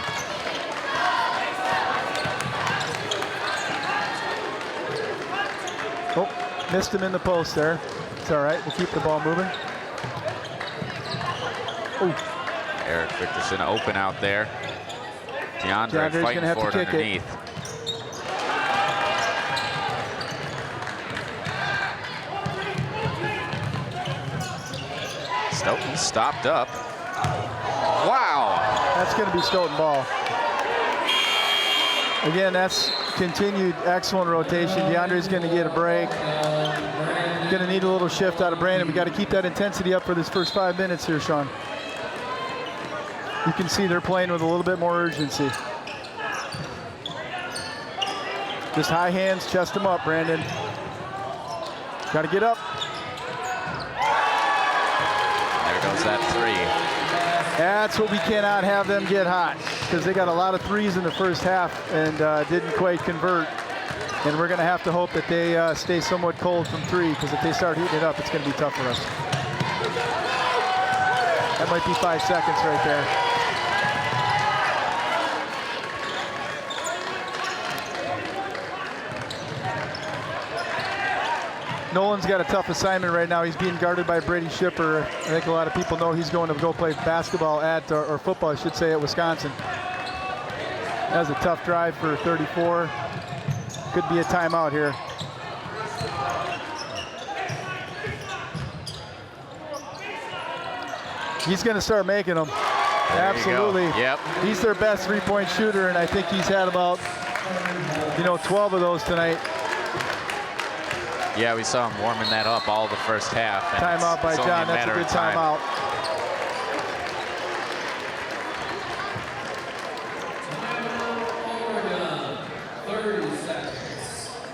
Oh, missed him in the post there. It's all right, we'll keep the ball moving. Ooh. Eric Victorson open out there. DeAndre fighting for it underneath. Stoughton stopped up. Wow. That's going to be Stoughton ball. Again, that's continued excellent rotation. DeAndre's going to get a break. Going to need a little shift out of Brandon. We got to keep that intensity up for this first 5 minutes here, Sean. You can see they're playing with a little bit more urgency. Just high hands, chest them up, Brandon. Got to get up. There goes that three. That's what we cannot have them get hot, because they got a lot of threes in the first half and didn't quite convert. And we're going to have to hope that they stay somewhat cold from three, because if they start heating it up, it's going to be tough for us. That might be 5 seconds right there. Nolan's got a tough assignment right now. He's being guarded by Brady Shipper. I think a lot of people know he's going to go play basketball at, or football, I should say, at Wisconsin. That was a tough drive for 34. Could be a timeout here. He's going to start making them. Absolutely. Yep. He's their best three-point shooter, and I think he's had about, 12 of those tonight. Yeah, we saw him warming that up all the first half. Timeout by John. That's a good timeout.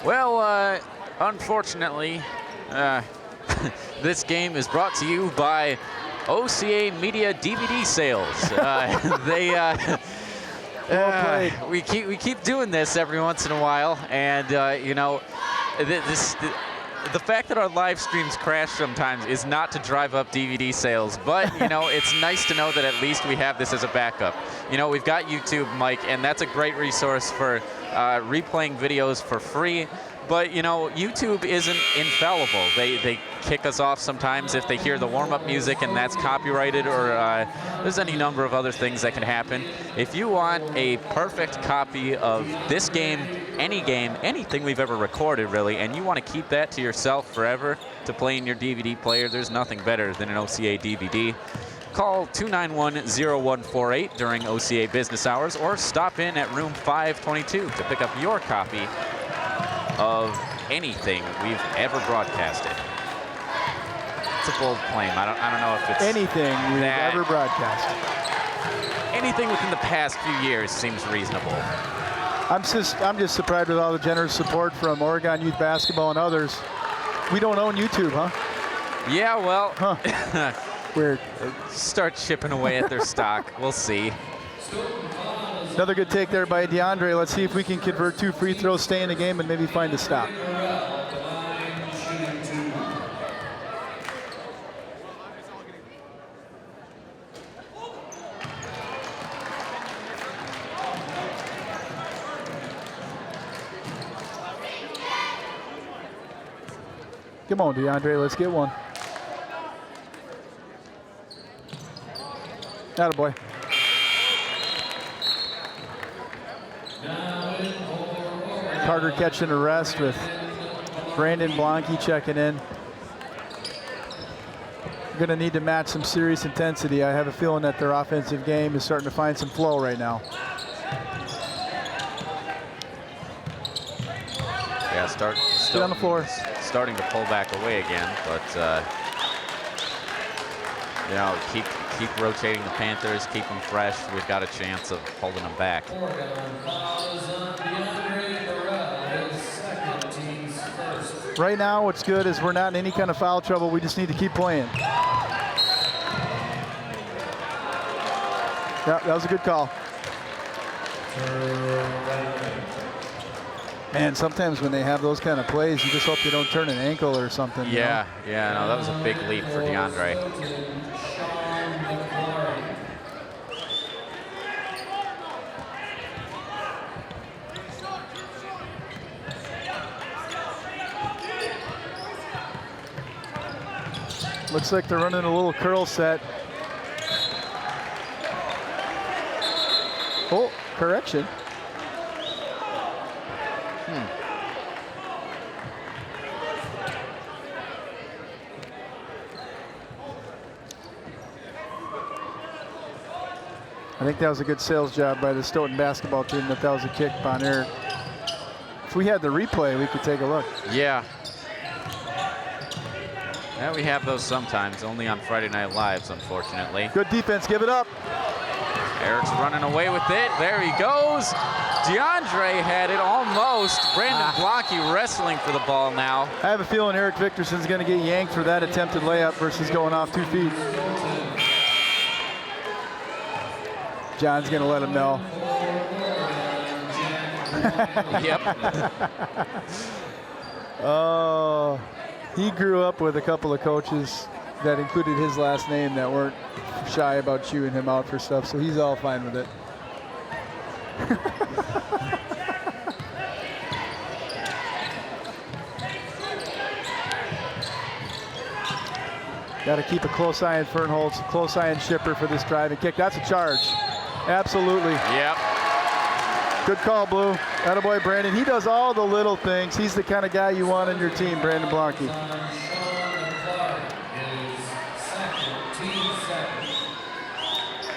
Well, unfortunately, this game is brought to you by OCAmedia DVD sales. We keep doing this every once in a while, and the fact that our live streams crash sometimes is not to drive up DVD sales, but it's nice to know that at least we have this as a backup. We've got YouTube, Mike, and that's a great resource for replaying videos for free. But YouTube isn't infallible. They kick us off sometimes if they hear the warm-up music and that's copyrighted, or there's any number of other things that can happen. If you want a perfect copy of this game, anything we've ever recorded really, and you want to keep that to yourself forever to play in your DVD player, there's nothing better than an OCA DVD. Call 291-0148 during OCA business hours, or stop in at room 522 to pick up your copy of anything we've ever broadcasted. It's a bold claim. I don't know if it's anything we've ever broadcasted. Anything within the past few years seems reasonable. I'm just surprised with all the generous support from Oregon Youth Basketball and others. We don't own YouTube, huh? Yeah, well, weird. Start chipping away at their stock. We'll see. Another good take there by DeAndre. Let's see if we can convert 2 free throws, stay in the game, and maybe find a stop. Come on, DeAndre, let's get one. Attaboy. Carter catching a rest with Brandon Blanke checking in. We're going to need to match some serious intensity. I have a feeling that their offensive game is starting to find some flow right now. Yeah, Get on the floor. Starting to pull back away again, but you know, keep rotating the Panthers, keep them fresh. We've got a chance of holding them back. Right now, what's good is we're not in any kind of foul trouble. We just need to keep playing. Yeah, that was a good call. Man, sometimes when they have those kind of plays, you just hope they don't turn an ankle or something. Yeah, yeah, no, that was a big lead for DeAndre. Looks like they're running a little curl set. Oh, correction. I think that was a good sales job by the Stoughton basketball team that was a kick on Eric. If we had the replay, we could take a look. Yeah. Yeah, we have those sometimes, only on Friday Night Lives, unfortunately. Good defense, give it up. Eric's running away with it. There he goes. DeAndre had it almost. Brandon Blanke wrestling for the ball now. I have a feeling Eric Victorson's going to get yanked for that attempted layup versus going off 2 feet. John's going to let him know. Yep. Oh, he grew up with a couple of coaches that included his last name that weren't shy about chewing him out for stuff, so he's all fine with it. Got to keep a close eye on Fernholz, close eye on Shipper for this driving kick. That's a charge. Absolutely. Yep. Good call, Blue. Attaboy, Brandon. He does all the little things. He's the kind of guy you want on your team, Brandon Blanke.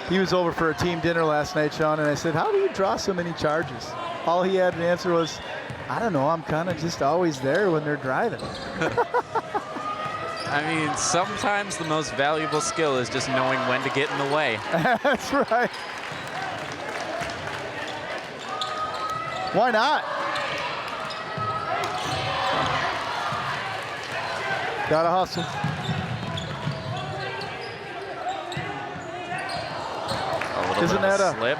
He was over for a team dinner last night, Sean, and I said, how do you draw so many charges? All he had to answer was, I don't know, I'm kind of just always there when they're driving. I mean, sometimes the most valuable skill is just knowing when to get in the way. That's right. Why not? Gotta hustle. Isn't that a slip?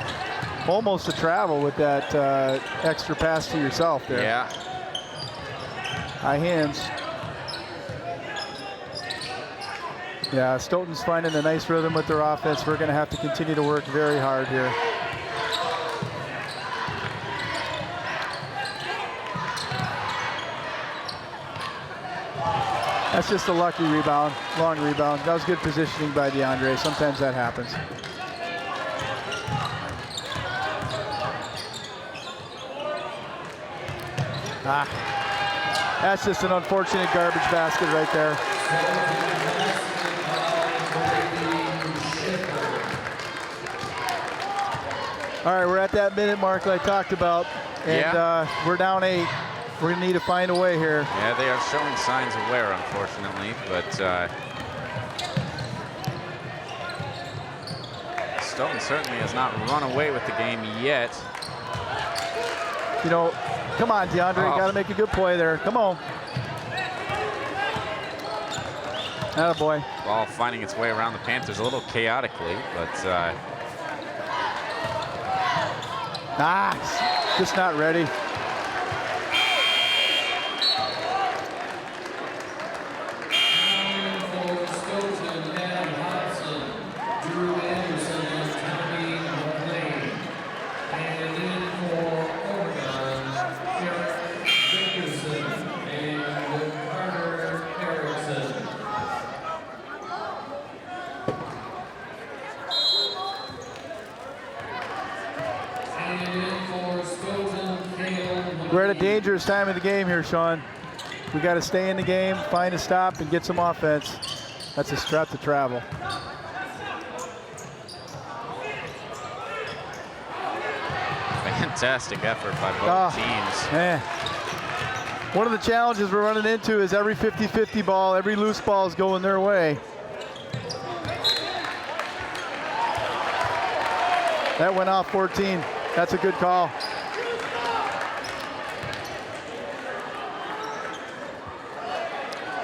Almost a travel with that extra pass to yourself there? Yeah. High hands. Yeah, Stoughton's finding a nice rhythm with their offense. We're going to have to continue to work very hard here. That's just a lucky rebound, long rebound. That was good positioning by DeAndre. Sometimes that happens. That's just an unfortunate garbage basket right there. All right, we're at that minute mark that I talked about, and we're down 8. We're going to need to find a way here. Yeah, they are showing signs of wear, unfortunately, but Stoughton certainly has not run away with the game yet. You know, come on, DeAndre, you got to make a good play there. Come on. Attaboy. Ball finding its way around the Panthers a little chaotically, but just not ready. We're at a dangerous time of the game here, Sean. We got to stay in the game, find a stop, and get some offense. That's a strap to travel. Fantastic effort by both teams. Man. One of the challenges we're running into is every 50-50 ball, every loose ball is going their way. That went off 14. That's a good call.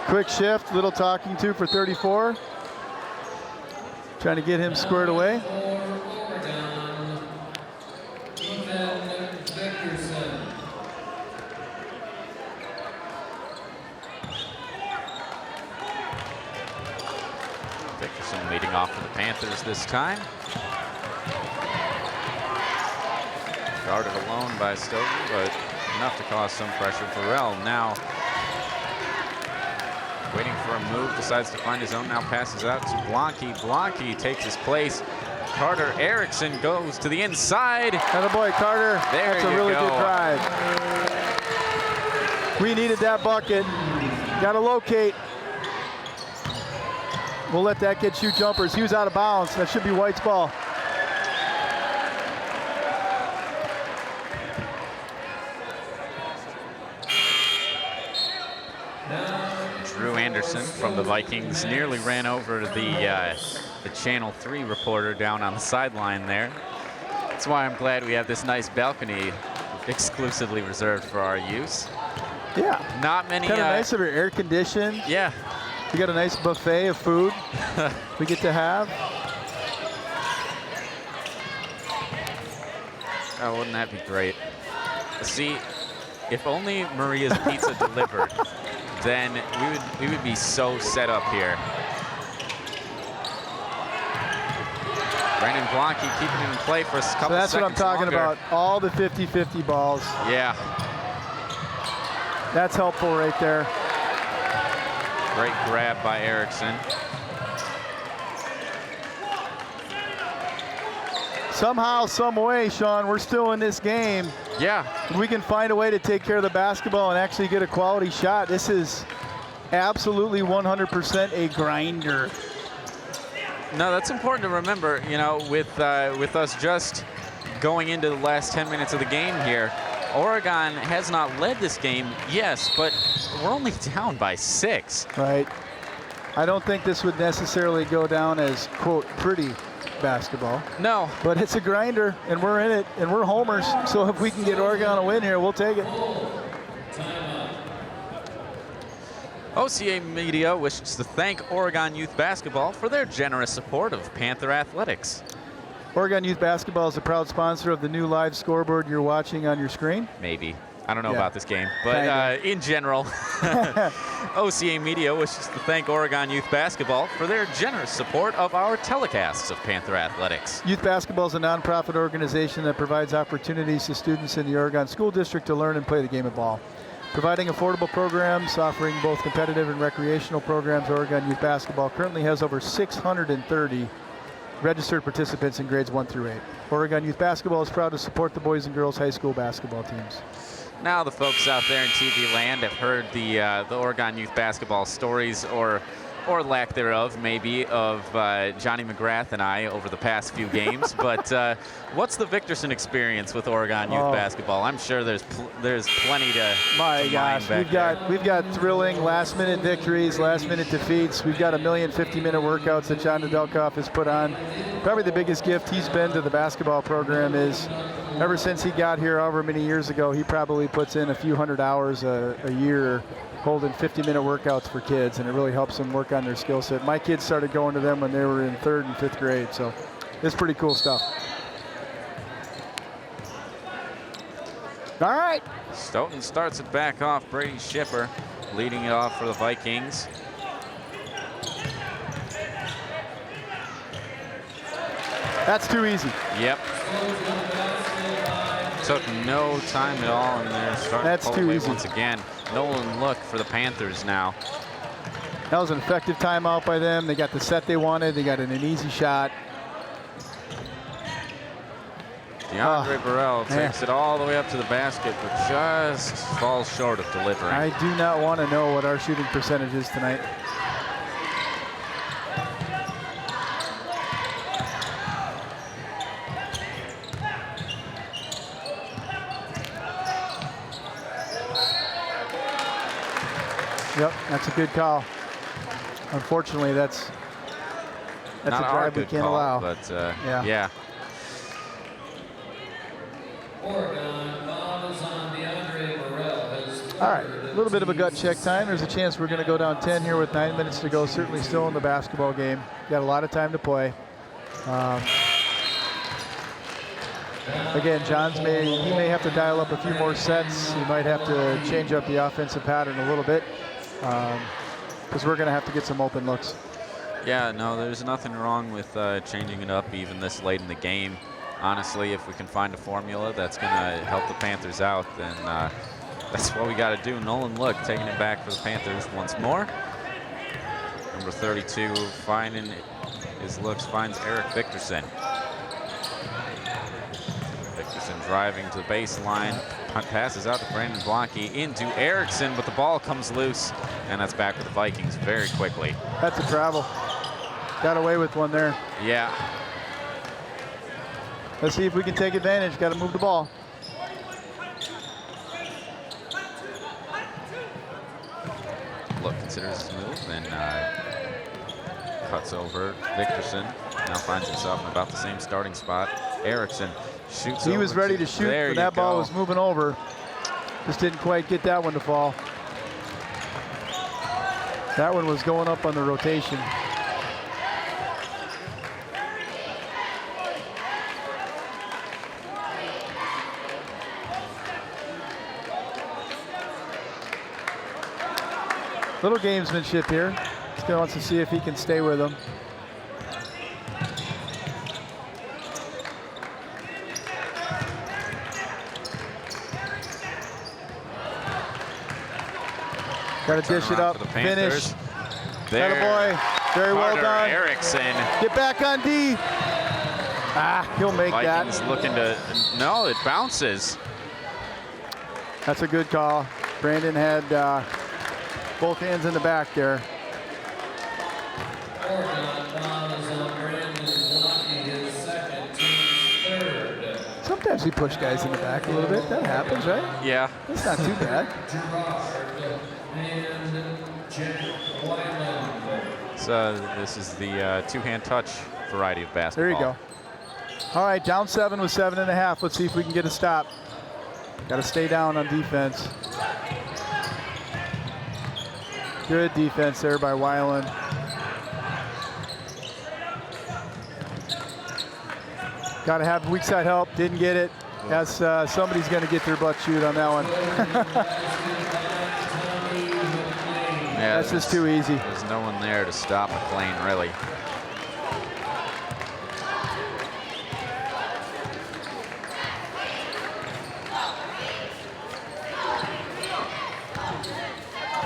Quick shift, little talking to for 34. Trying to get him squared away. Vickerson leading off for the Panthers this time. Guarded alone by Stoughton, but enough to cause some pressure. Burrell now waiting for a move, decides to find his own, now passes out to Blanke. Blanke takes his place. Carter Erickson goes to the inside. Attaboy, Carter. There That's a really go. good drive. We needed that bucket. Got to locate. We'll let that kid shoot jumpers. He was out of bounds. That should be White's ball. Drew Anderson from the Vikings nearly ran over the Channel 3 reporter down on the sideline there. That's why I'm glad we have this nice balcony exclusively reserved for our use. Yeah. Not many. Kind of nice of your air conditioned. Yeah. We got a nice buffet of food we get to have. Oh, wouldn't that be great? See, if only Maria's Pizza delivered, then we would be so set up here. Brandon Blanke keeping him in play for a couple seconds. So that's what I'm talking about. All the 50-50 balls. Yeah. That's helpful right there. Great grab by Erickson. Somehow, some way, Sean, we're still in this game. Yeah. We can find a way to take care of the basketball and actually get a quality shot. This is absolutely 100% a grinder. No, that's important to remember, you know, with us just going into the last 10 minutes of the game here. Oregon has not led this game, yes, but we're only down by 6. Right. I don't think this would necessarily go down as, quote, pretty basketball. No. But it's a grinder, and we're in it, and we're homers. So if we can get Oregon a win here, we'll take it. OCAmedia wishes to thank Oregon Youth Basketball for their generous support of Panther Athletics. Oregon Youth Basketball is a proud sponsor of the new live scoreboard you're watching on your screen. Maybe. I don't know Yeah. about this game, but in general, OCAmedia wishes to thank Oregon Youth Basketball for their generous support of our telecasts of Panther Athletics. Youth Basketball is a nonprofit organization that provides opportunities to students in the Oregon School District to learn and play the game of ball. Providing affordable programs, offering both competitive and recreational programs, Oregon Youth Basketball currently has over 630 registered participants in grades 1 through 8. Oregon Youth Basketball is proud to support the boys and girls high school basketball teams. Now the folks out there in TV land have heard the Oregon Youth Basketball stories, or lack thereof, maybe, of Johnny McGrath and I over the past few games. But what's the Vickerson experience with Oregon Youth Basketball? I'm sure there's plenty to My to gosh, mine back we've got thrilling last-minute victories, last-minute defeats. We've got 1,000,000 50-minute workouts that John Nedelkoff has put on. Probably the biggest gift he's been to the basketball program is ever since he got here however many years ago, he probably puts in a few hundred hours a year holding 50-minute workouts for kids, and it really helps them work on their skill set. My kids started going to them when they were in 3rd and 5th grade, so it's pretty cool stuff. All right. Stoughton starts it back off. Brady Shipper leading it off for the Vikings. That's too easy. Yep. Took no time at all, and they're starting That's to pull too away easy. once again. Nolan Look for the Panthers now. That was an effective timeout by them. They got the set they wanted. They got an easy shot. DeAndre Burrell takes it all the way up to the basket, but just falls short of delivering. I do not want to know what our shooting percentage is tonight. Yep, that's a good call. Unfortunately, that's Not a our drive we good can't call, allow. But Yeah. Oregon fouls on DeAndre Burrell. All right, a little bit of a gut check time. There's a chance we're going to go down 10 here with 9 minutes to go. Certainly still in the basketball game. Got a lot of time to play. Again, he may have to dial up a few more sets. He might have to change up the offensive pattern a little bit because we're going to have to get some open looks. Yeah, no, there's nothing wrong with changing it up even this late in the game. Honestly, if we can find a formula that's going to help the Panthers out, then that's what we got to do. Nolan Look taking it back for the Panthers once more. Number 32 finding his looks, finds Eric Victorson. Victorson driving to the baseline, passes out to Brandon Blanke into Erickson, but the ball comes loose, and that's back with the Vikings very quickly. That's a travel. Got away with one there. Yeah. Let's see if we can take advantage. Got to move the ball. Look considers his move and cuts over Victorson. Now finds himself in about the same starting spot. Erickson shoots. He was ready to shoot, but that ball was moving over. Just didn't quite get that one to fall. That one was going up on the rotation. Little gamesmanship here. Still wants to see if he can stay with him. Got to dish it up, finish. There. Boy, very well done. Erickson. Get back on D. He'll make Vikings that. looking to, no, it bounces. That's a good call. Brandon had both hands in the back there. Sometimes we push guys in the back a little bit. That happens, right? Yeah. That's not too bad. So this is the two-hand touch variety of basketball. There you go. All right, down 7 with 7.5. Let's see if we can get a stop. Got to stay down on defense. Good defense there by Weiland. Got to have weak side help. Didn't get it. As somebody's going to get their butt chewed on that one. Yeah, that's just too easy. There's no one there to stop McLean, really.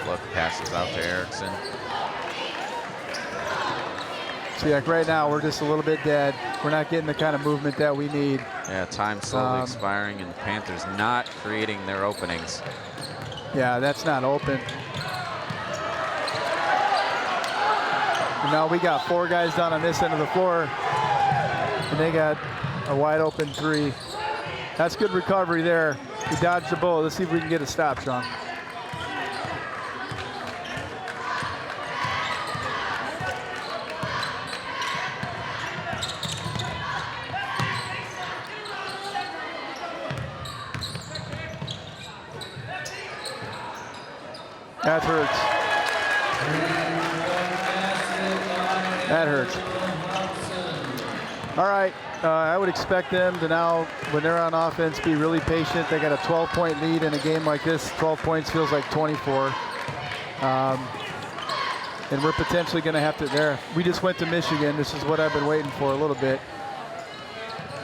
Look, passes out to Erickson. See, like right now, we're just a little bit dead. We're not getting the kind of movement that we need. Yeah, time slowly expiring, and the Panthers not creating their openings. Yeah, that's not open. And now we got 4 guys down on this end of the floor, and they got a wide open 3. That's good recovery there. We dodged the bullet. Let's see if we can get a stop, Sean. That hurts. That hurts. All right, I would expect them to now, when they're on offense, be really patient. They got a 12-point lead in a game like this. 12 points feels like 24. And we're potentially going to have to, we just went to Michigan. This is what I've been waiting for a little bit.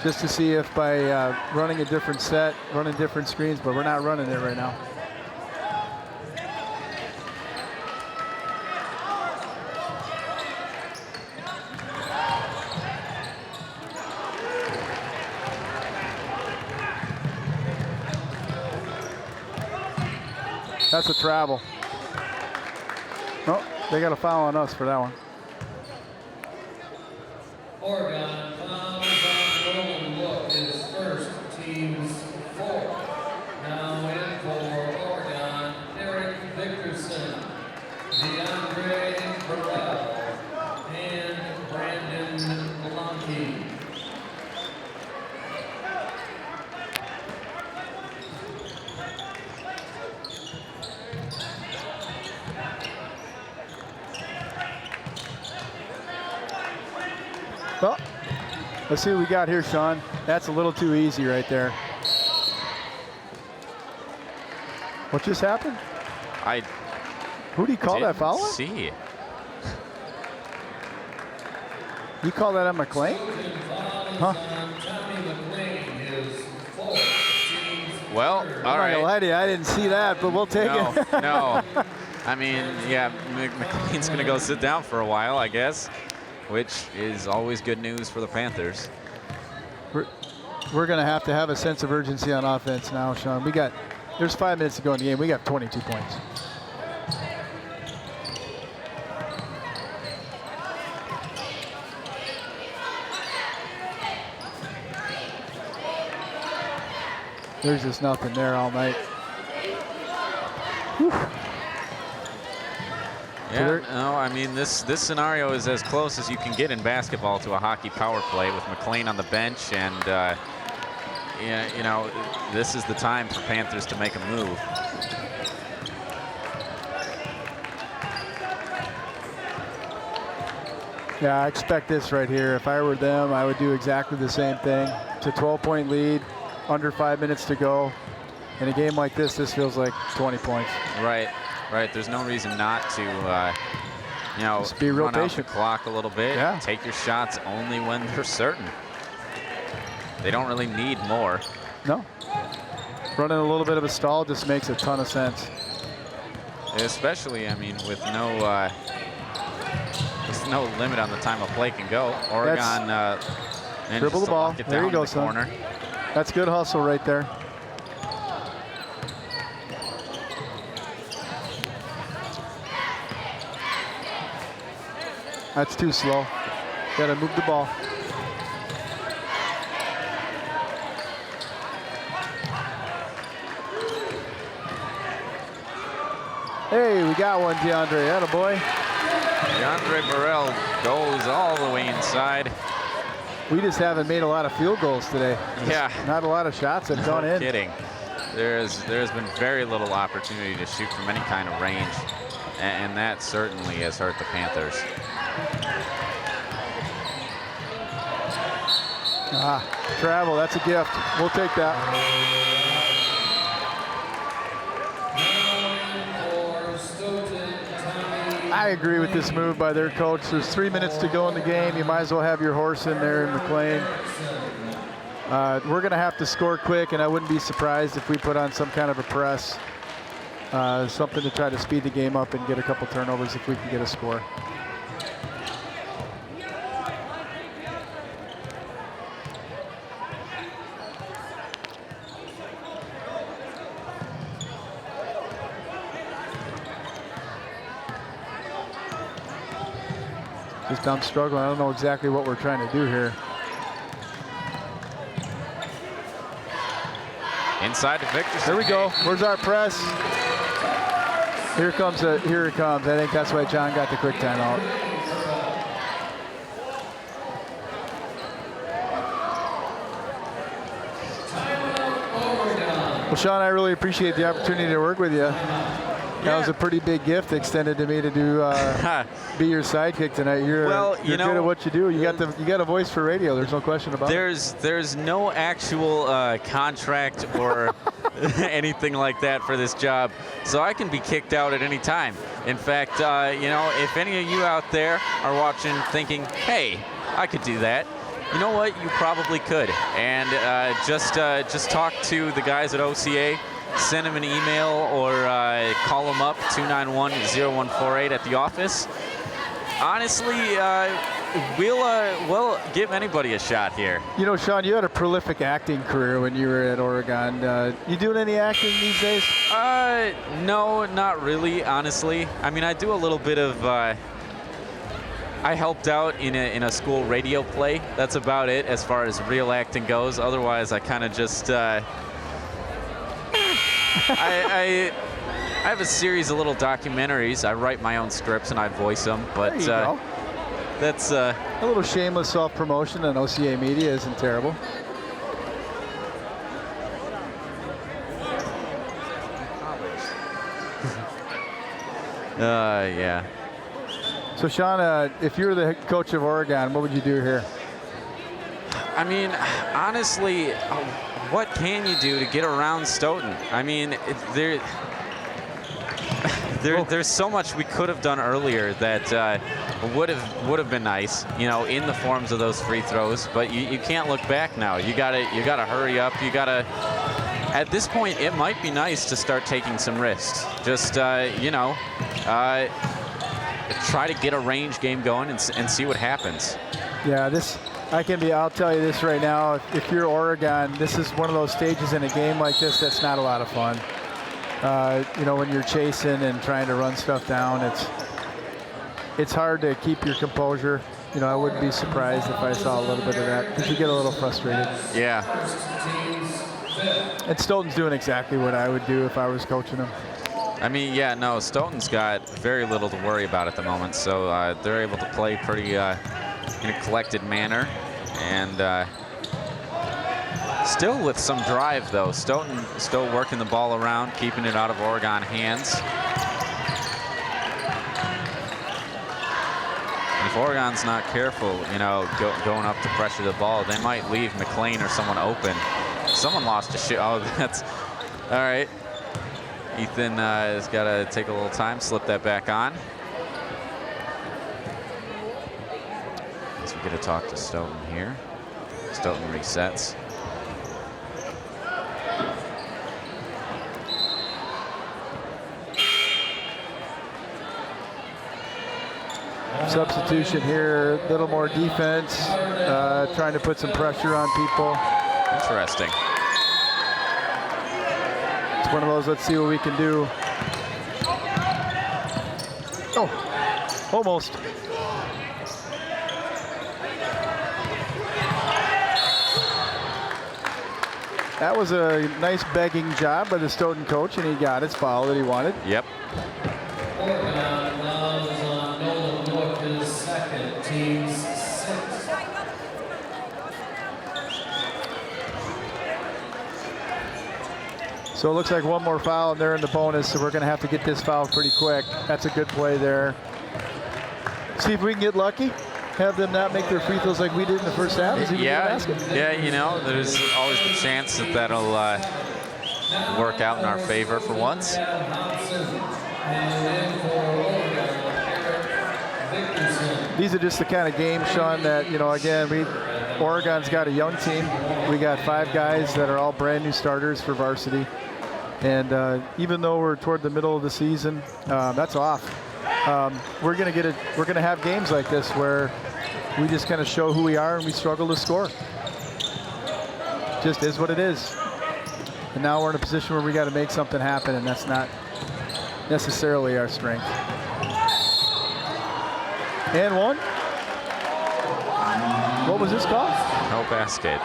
Just to see if by running a different set, running different screens, but we're not running it right now. That's a travel. Oh, they got a foul on us for that one. Oregon fouls on golden look is first, team's 4. Now in for Oregon, Eric Victorson, DeAndre Burrell, and Brandon Blanke. Well, let's see what we got here, Sean. That's a little too easy right there. What just happened? Who do you call that foul? See. You call that a McLean? Huh? Well, all right. I didn't see that, but we'll take it. No. I mean, yeah, McLean's going to go sit down for a while, I guess, which is always good news for the Panthers. We're going to have a sense of urgency on offense now, Sean. There's 5 minutes to go in the game. We got 22 points. There's just nothing there all night. Whew. Yeah, no, I mean, this scenario is as close as you can get in basketball to a hockey power play with McLean on the bench, and yeah, you know, this is the time for Panthers to make a move. Yeah, I expect this right here. If I were them, I would do exactly the same thing. It's a 12-point lead, under 5 minutes to go. In a game like this feels like 20 points. Right. There's no reason not to, you know, just be real run out patient. the clock a little bit. Yeah. Take your shots only when they're certain. They don't really need more. No. Running a little bit of a stall just makes a ton of sense. Especially, I mean, with no limit on the time a play can go. Oregon dribble the ball. Get There down you go, the corner. son. That's good hustle right there. That's too slow. Got to move the ball. Hey, we got one, DeAndre. Attaboy. DeAndre Burrell goes all the way inside. We just haven't made a lot of field goals today. Yeah. Not a lot of shots have gone in. Kidding. There's been very little opportunity to shoot from any kind of range, and that certainly has hurt the Panthers. Travel, that's a gift. We'll take that. I agree with this move by their coach. There's 3 minutes to go in the game. You might as well have your horse in there in McLean. We're going to have to score quick, and I wouldn't be surprised if we put on some kind of a press, something to try to speed the game up and get a couple turnovers if we can get a score. Just I'm struggling. I don't know exactly what we're trying to do here. Inside to Victorson. There we go. Where's our press? Here it comes. I think that's why John got the quick timeout. Well, Sean, I really appreciate the opportunity to work with you. That was a pretty big gift extended to me to do be your sidekick tonight. You're good at what you do. You got a voice for radio. There's no question about it. There's no actual contract or anything like that for this job, so I can be kicked out at any time. In fact, you know, if any of you out there are watching thinking, hey, I could do that, you know what? You probably could. And just talk to the guys at OCA. Send them an email or call them up, 291-0148 at the office. Honestly, we'll give anybody a shot here. You know, Sean, you had a prolific acting career when you were at Oregon. You doing any acting these days? No, not really, honestly. I mean, I do a little bit of. I helped out in a school radio play. That's about it as far as real acting goes. Otherwise, I kind of just. I have a series of little documentaries. I write my own scripts and I voice them, but There you go. that's A little shameless self-promotion on OCAmedia isn't terrible. yeah. So, Sean, if you were the head coach of Oregon, what would you do here? I mean, honestly, what can you do to get around Stoughton? I mean, there's so much we could have done earlier that would have been nice, you know, in the forms of those free throws. But you can't look back now. You gotta hurry up. You gotta. At this point, it might be nice to start taking some risks. Just you know, try to get a range game going and see what happens. Yeah, I'll tell you this right now. If you're Oregon, this is one of those stages in a game like this that's not a lot of fun. You know, when you're chasing and trying to run stuff down, it's hard to keep your composure. You know, I wouldn't be surprised if I saw a little bit of that because you get a little frustrated. Yeah. And Stoughton's doing exactly what I would do if I was coaching them. I mean, yeah, no, Stoughton's got very little to worry about at the moment, so they're able to play pretty in a collected manner, and still with some drive, though. Stoughton still working the ball around, keeping it out of Oregon hands. And if Oregon's not careful, you know, going up to pressure the ball, they might leave McLean or someone open. Someone lost a shot. Oh, that's all right. Ethan has got to take a little time, slip that back on. As we get to talk to Stoughton here. Stoughton resets. Substitution here, a little more defense, trying to put some pressure on people. Interesting. It's one of those, let's see what we can do. Oh, almost. That was a nice begging job by the Stoughton coach, and he got his foul that he wanted. Yep. Oregon now is on Nolan North's second, teams 6. So it looks like one more foul and they're in the bonus, so we're going to have to get this foul pretty quick. That's a good play there. See if we can get lucky, have them not make their free throws like we did in the first half. And see if we get a basket. Yeah, you know, there's always the chance that that'll work out in our favor for once. These are just the kind of games, Sean, that, you know, again, Oregon's got a young team. We got 5 guys that are all brand new starters for varsity. And even though we're toward the middle of the season, that's off. We're gonna have games like this where we just kind of show who we are and we struggle to score. Just is what it is. And now we're in a position where we got to make something happen, and that's not necessarily our strength. And one. What was this call? No basket.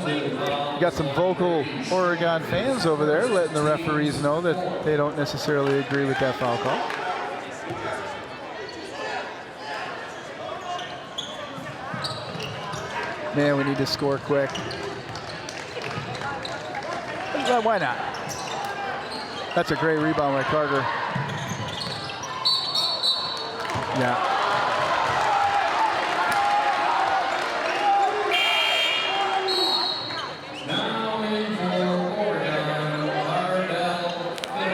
You got some vocal Oregon fans over there letting the referees know that they don't necessarily agree with that foul call. Man, we need to score quick. Why not? That's a great rebound by Carter. Yeah.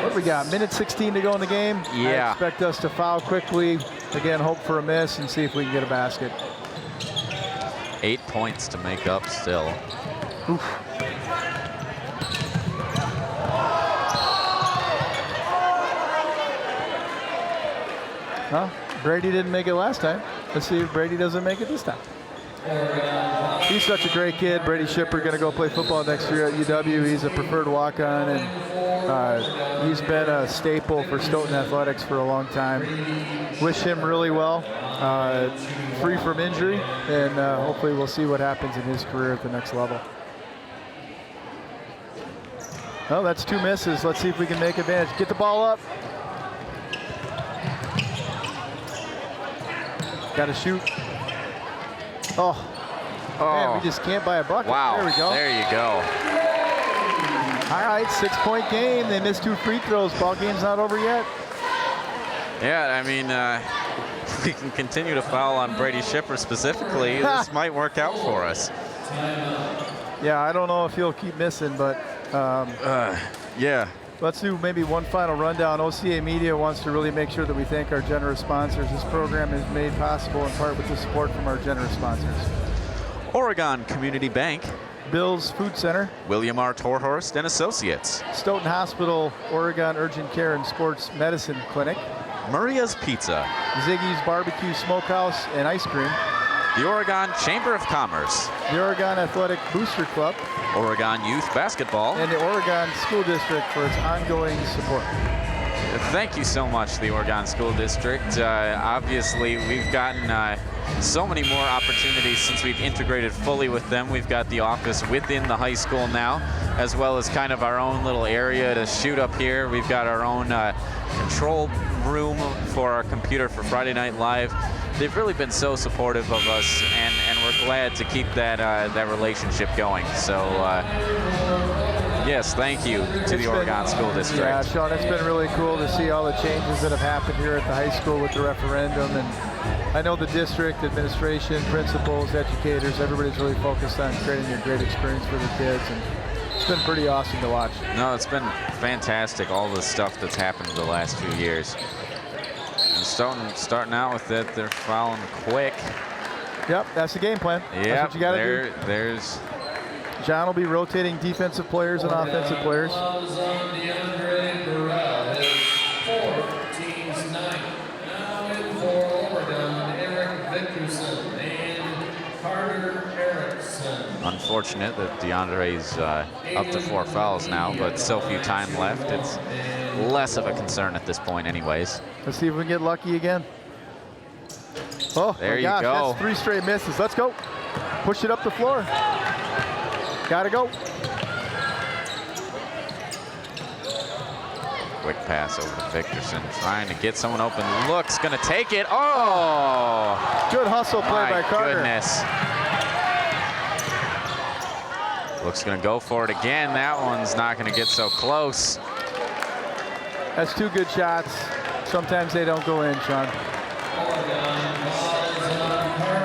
What do we got? Minute 16 to go in the game. Yeah. I expect us to foul quickly. Again, hope for a miss and see if we can get a basket. 8 points to make up still. Oof. Huh? Brady didn't make it last time. Let's see if Brady doesn't make it this time. He's such a great kid. Brady Shipper going to go play football next year at UW. He's a preferred walk-on, and he's been a staple for Stoughton athletics for a long time. Wish him really well, free from injury, and hopefully we'll see what happens in his career at the next level. Oh, that's 2 misses. Let's see if we can make advantage. Get the ball up. Got to shoot. Oh, man, we just can't buy a bucket. Wow. There we go. There you go. All right, 6-point game. They missed 2 free throws. Ball game's not over yet. Yeah, I mean, we can continue to foul on Brady Shipper specifically. This might work out for us. Yeah, I don't know if he'll keep missing, but yeah. let's do maybe one final rundown. OCAmedia wants to really make sure that we thank our generous sponsors. This program is made possible in part with the support from our generous sponsors. Oregon Community Bank, Bill's Food Center, William R. Torhorst and Associates, Stoughton Hospital, Oregon Urgent Care and Sports Medicine Clinic, Maria's Pizza, Ziggy's Barbecue Smokehouse and Ice Cream, the Oregon Chamber of Commerce, the Oregon Athletic Booster Club, Oregon Youth Basketball, and the Oregon School District for its ongoing support. Thank you so much, the Oregon School District. Obviously, we've gotten so many more opportunities since we've integrated fully with them. We've got the office within the high school now, as well as kind of our own little area to shoot up here. We've got our own control room for our computer for Friday Night Live. They've really been so supportive of us, and we're glad to keep that relationship going. So, yes, thank you to the Oregon School District. Yeah, Sean, it's been really cool to see all the changes that have happened here at the high school with the referendum. And I know the district, administration, principals, educators, everybody's really focused on creating a great experience for the kids. And it's been pretty awesome to watch. No, it's been fantastic, all the stuff that's happened the last few years. And Stoughton starting out with it, they're fouling quick. Yep, that's the game plan. Yep, that's what you got to do. There's John will be rotating defensive players and offensive players. unfortunate that DeAndre's up to 4 fouls now, but so few time left. It's less of a concern at this point anyways. Let's see if we can get lucky again. Oh, there my you gosh, go. That's 3 straight misses. Let's go. Push it up the floor. Gotta go. Quick pass over to Victorson, trying to get someone open. Looks gonna take it. Oh! Good hustle play by Carter. Goodness. Looks gonna go for it again. That one's not gonna get so close. That's 2 good shots. Sometimes they don't go in, Sean.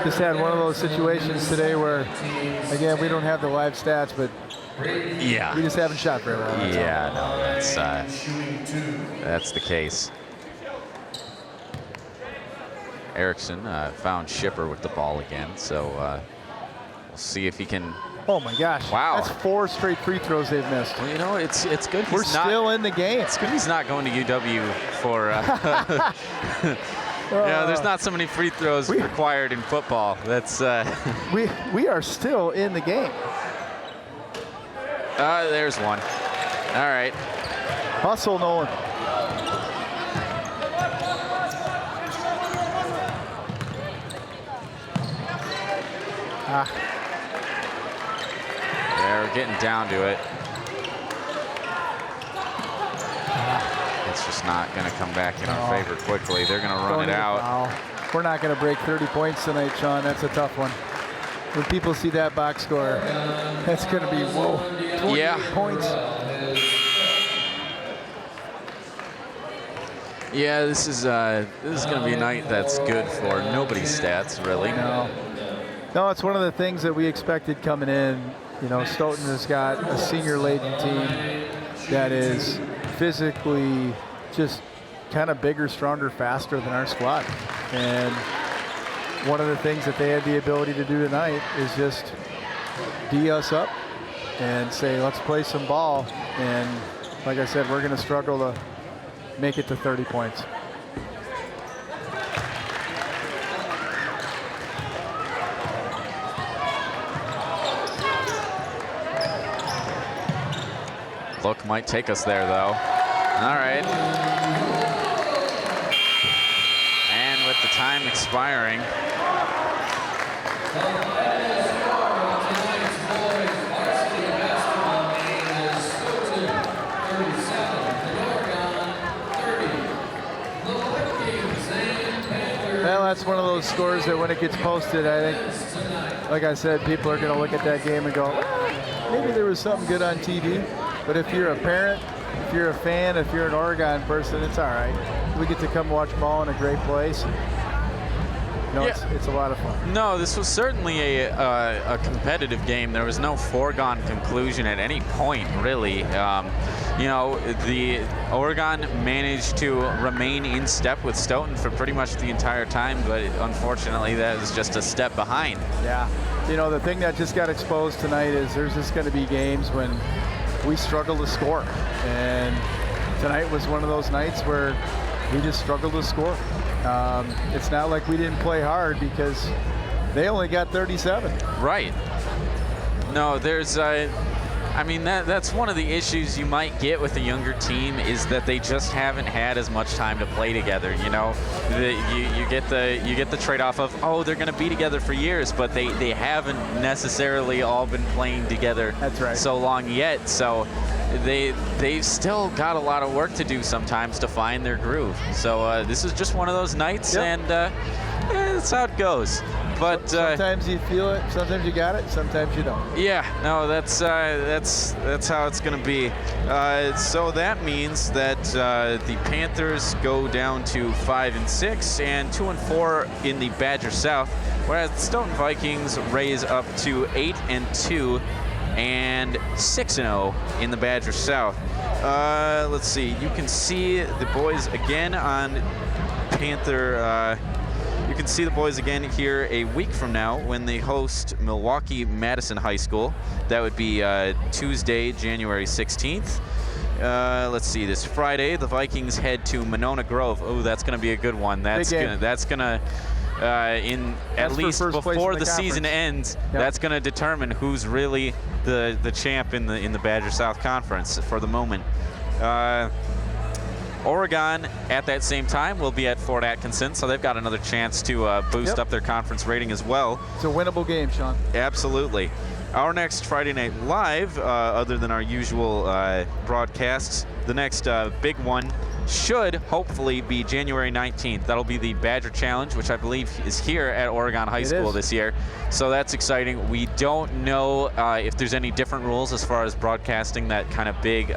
Just had one of those situations today where, again, we don't have the live stats, but yeah, we just haven't shot very well. Yeah, no, that's the case. Erickson found Shipper with the ball again, so we'll see if he can. Oh my gosh! Wow, that's 4 straight free throws they've missed. Well, you know, it's good. We're still in the game. It's good he's not going to UW for. Yeah, there's not so many free throws required in football. That's. We are still in the game. There's one. All right. Hustle, Nolan. Yeah, we're getting down to it. It's just not going to come back in our favor quickly. They're going to run it out. Foul. We're not going to break 30 points tonight, Sean. That's a tough one. When people see that box score, that's going to be, whoa, 28 points. Yeah, this is going to be a night that's good for nobody's stats, really. No, it's one of the things that we expected coming in. You know, Stoughton has got a senior-laden team that is physically just kind of bigger, stronger, faster than our squad. And one of the things that they had the ability to do tonight is just D us up and say, let's play some ball. And like I said, we're going to struggle to make it to 30 points. might take us there, though. All right. And with the time expiring. Well, that's one of those scores that when it gets posted, I think, like I said, people are going to look at that game and go, maybe there was something good on TV. But if you're a parent, if you're a fan, if you're an Oregon person, it's all right. We get to come watch ball in a great place. No, Yeah. it's a lot of fun. No, this was certainly a competitive game. There was no foregone conclusion at any point, really. You know, the Oregon managed to remain in step with Stoughton for pretty much the entire time, but unfortunately that was just a step behind. Yeah. You know, the thing that just got exposed tonight is there's just going to be games when we struggle to score. And tonight was one of those nights where we just struggled to score. It's not like we didn't play hard because they only got 37. Right. No, there's I mean, that's one of the issues you might get with a younger team is that they just haven't had as much time to play together. You know, you get the trade-off of, oh, they're going to be together for years, but they haven't necessarily all been playing together so long yet. So they've still got a lot of work to do sometimes to find their groove. So this is just one of those nights, and that's how it goes. But sometimes you feel it, sometimes you got it, sometimes you don't. Yeah, no, that's how it's going to be. So that means that the Panthers go down to 5-6 and 2-4 in the Badger South, whereas the Stoughton Vikings raise up to 8-2 and 6-0 in the Badger South. Let's see. You can see the boys again on Panther. You can see the boys again here a week from now when they host Milwaukee Madison High School. That would be Tuesday, January 16th. Let's see, this Friday, the Vikings head to Monona Grove. Oh, that's going to be a good one. At least before the season ends, that's going to determine who's really the champ in the Badger South Conference for the moment. Oregon, at that same time, will be at Fort Atkinson, so they've got another chance to boost up their conference rating as well. It's a winnable game, Sean. Absolutely. Our next Friday Night Live, other than our usual broadcasts, the next big one should hopefully be January 19th. That'll be the Badger Challenge, which I believe is here at Oregon High School this year. So that's exciting. We don't know if there's any different rules as far as broadcasting that kind of big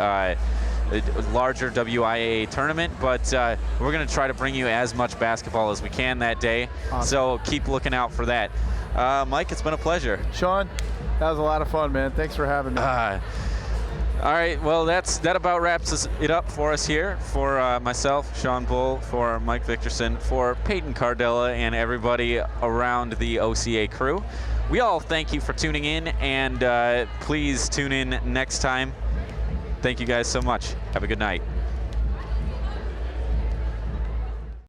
larger WIAA tournament, but we're going to try to bring you as much basketball as we can that day. Awesome. So keep looking out for that. Mike, it's been a pleasure. Sean, that was a lot of fun, man. Thanks for having me. All right, well, that about wraps it up for us here. For myself, Sean Bull, for Mike Victorson, for Peyton Cardella, and everybody around the OCA crew. We all thank you for tuning in, and please tune in next time. Thank you guys so much. Have a good night.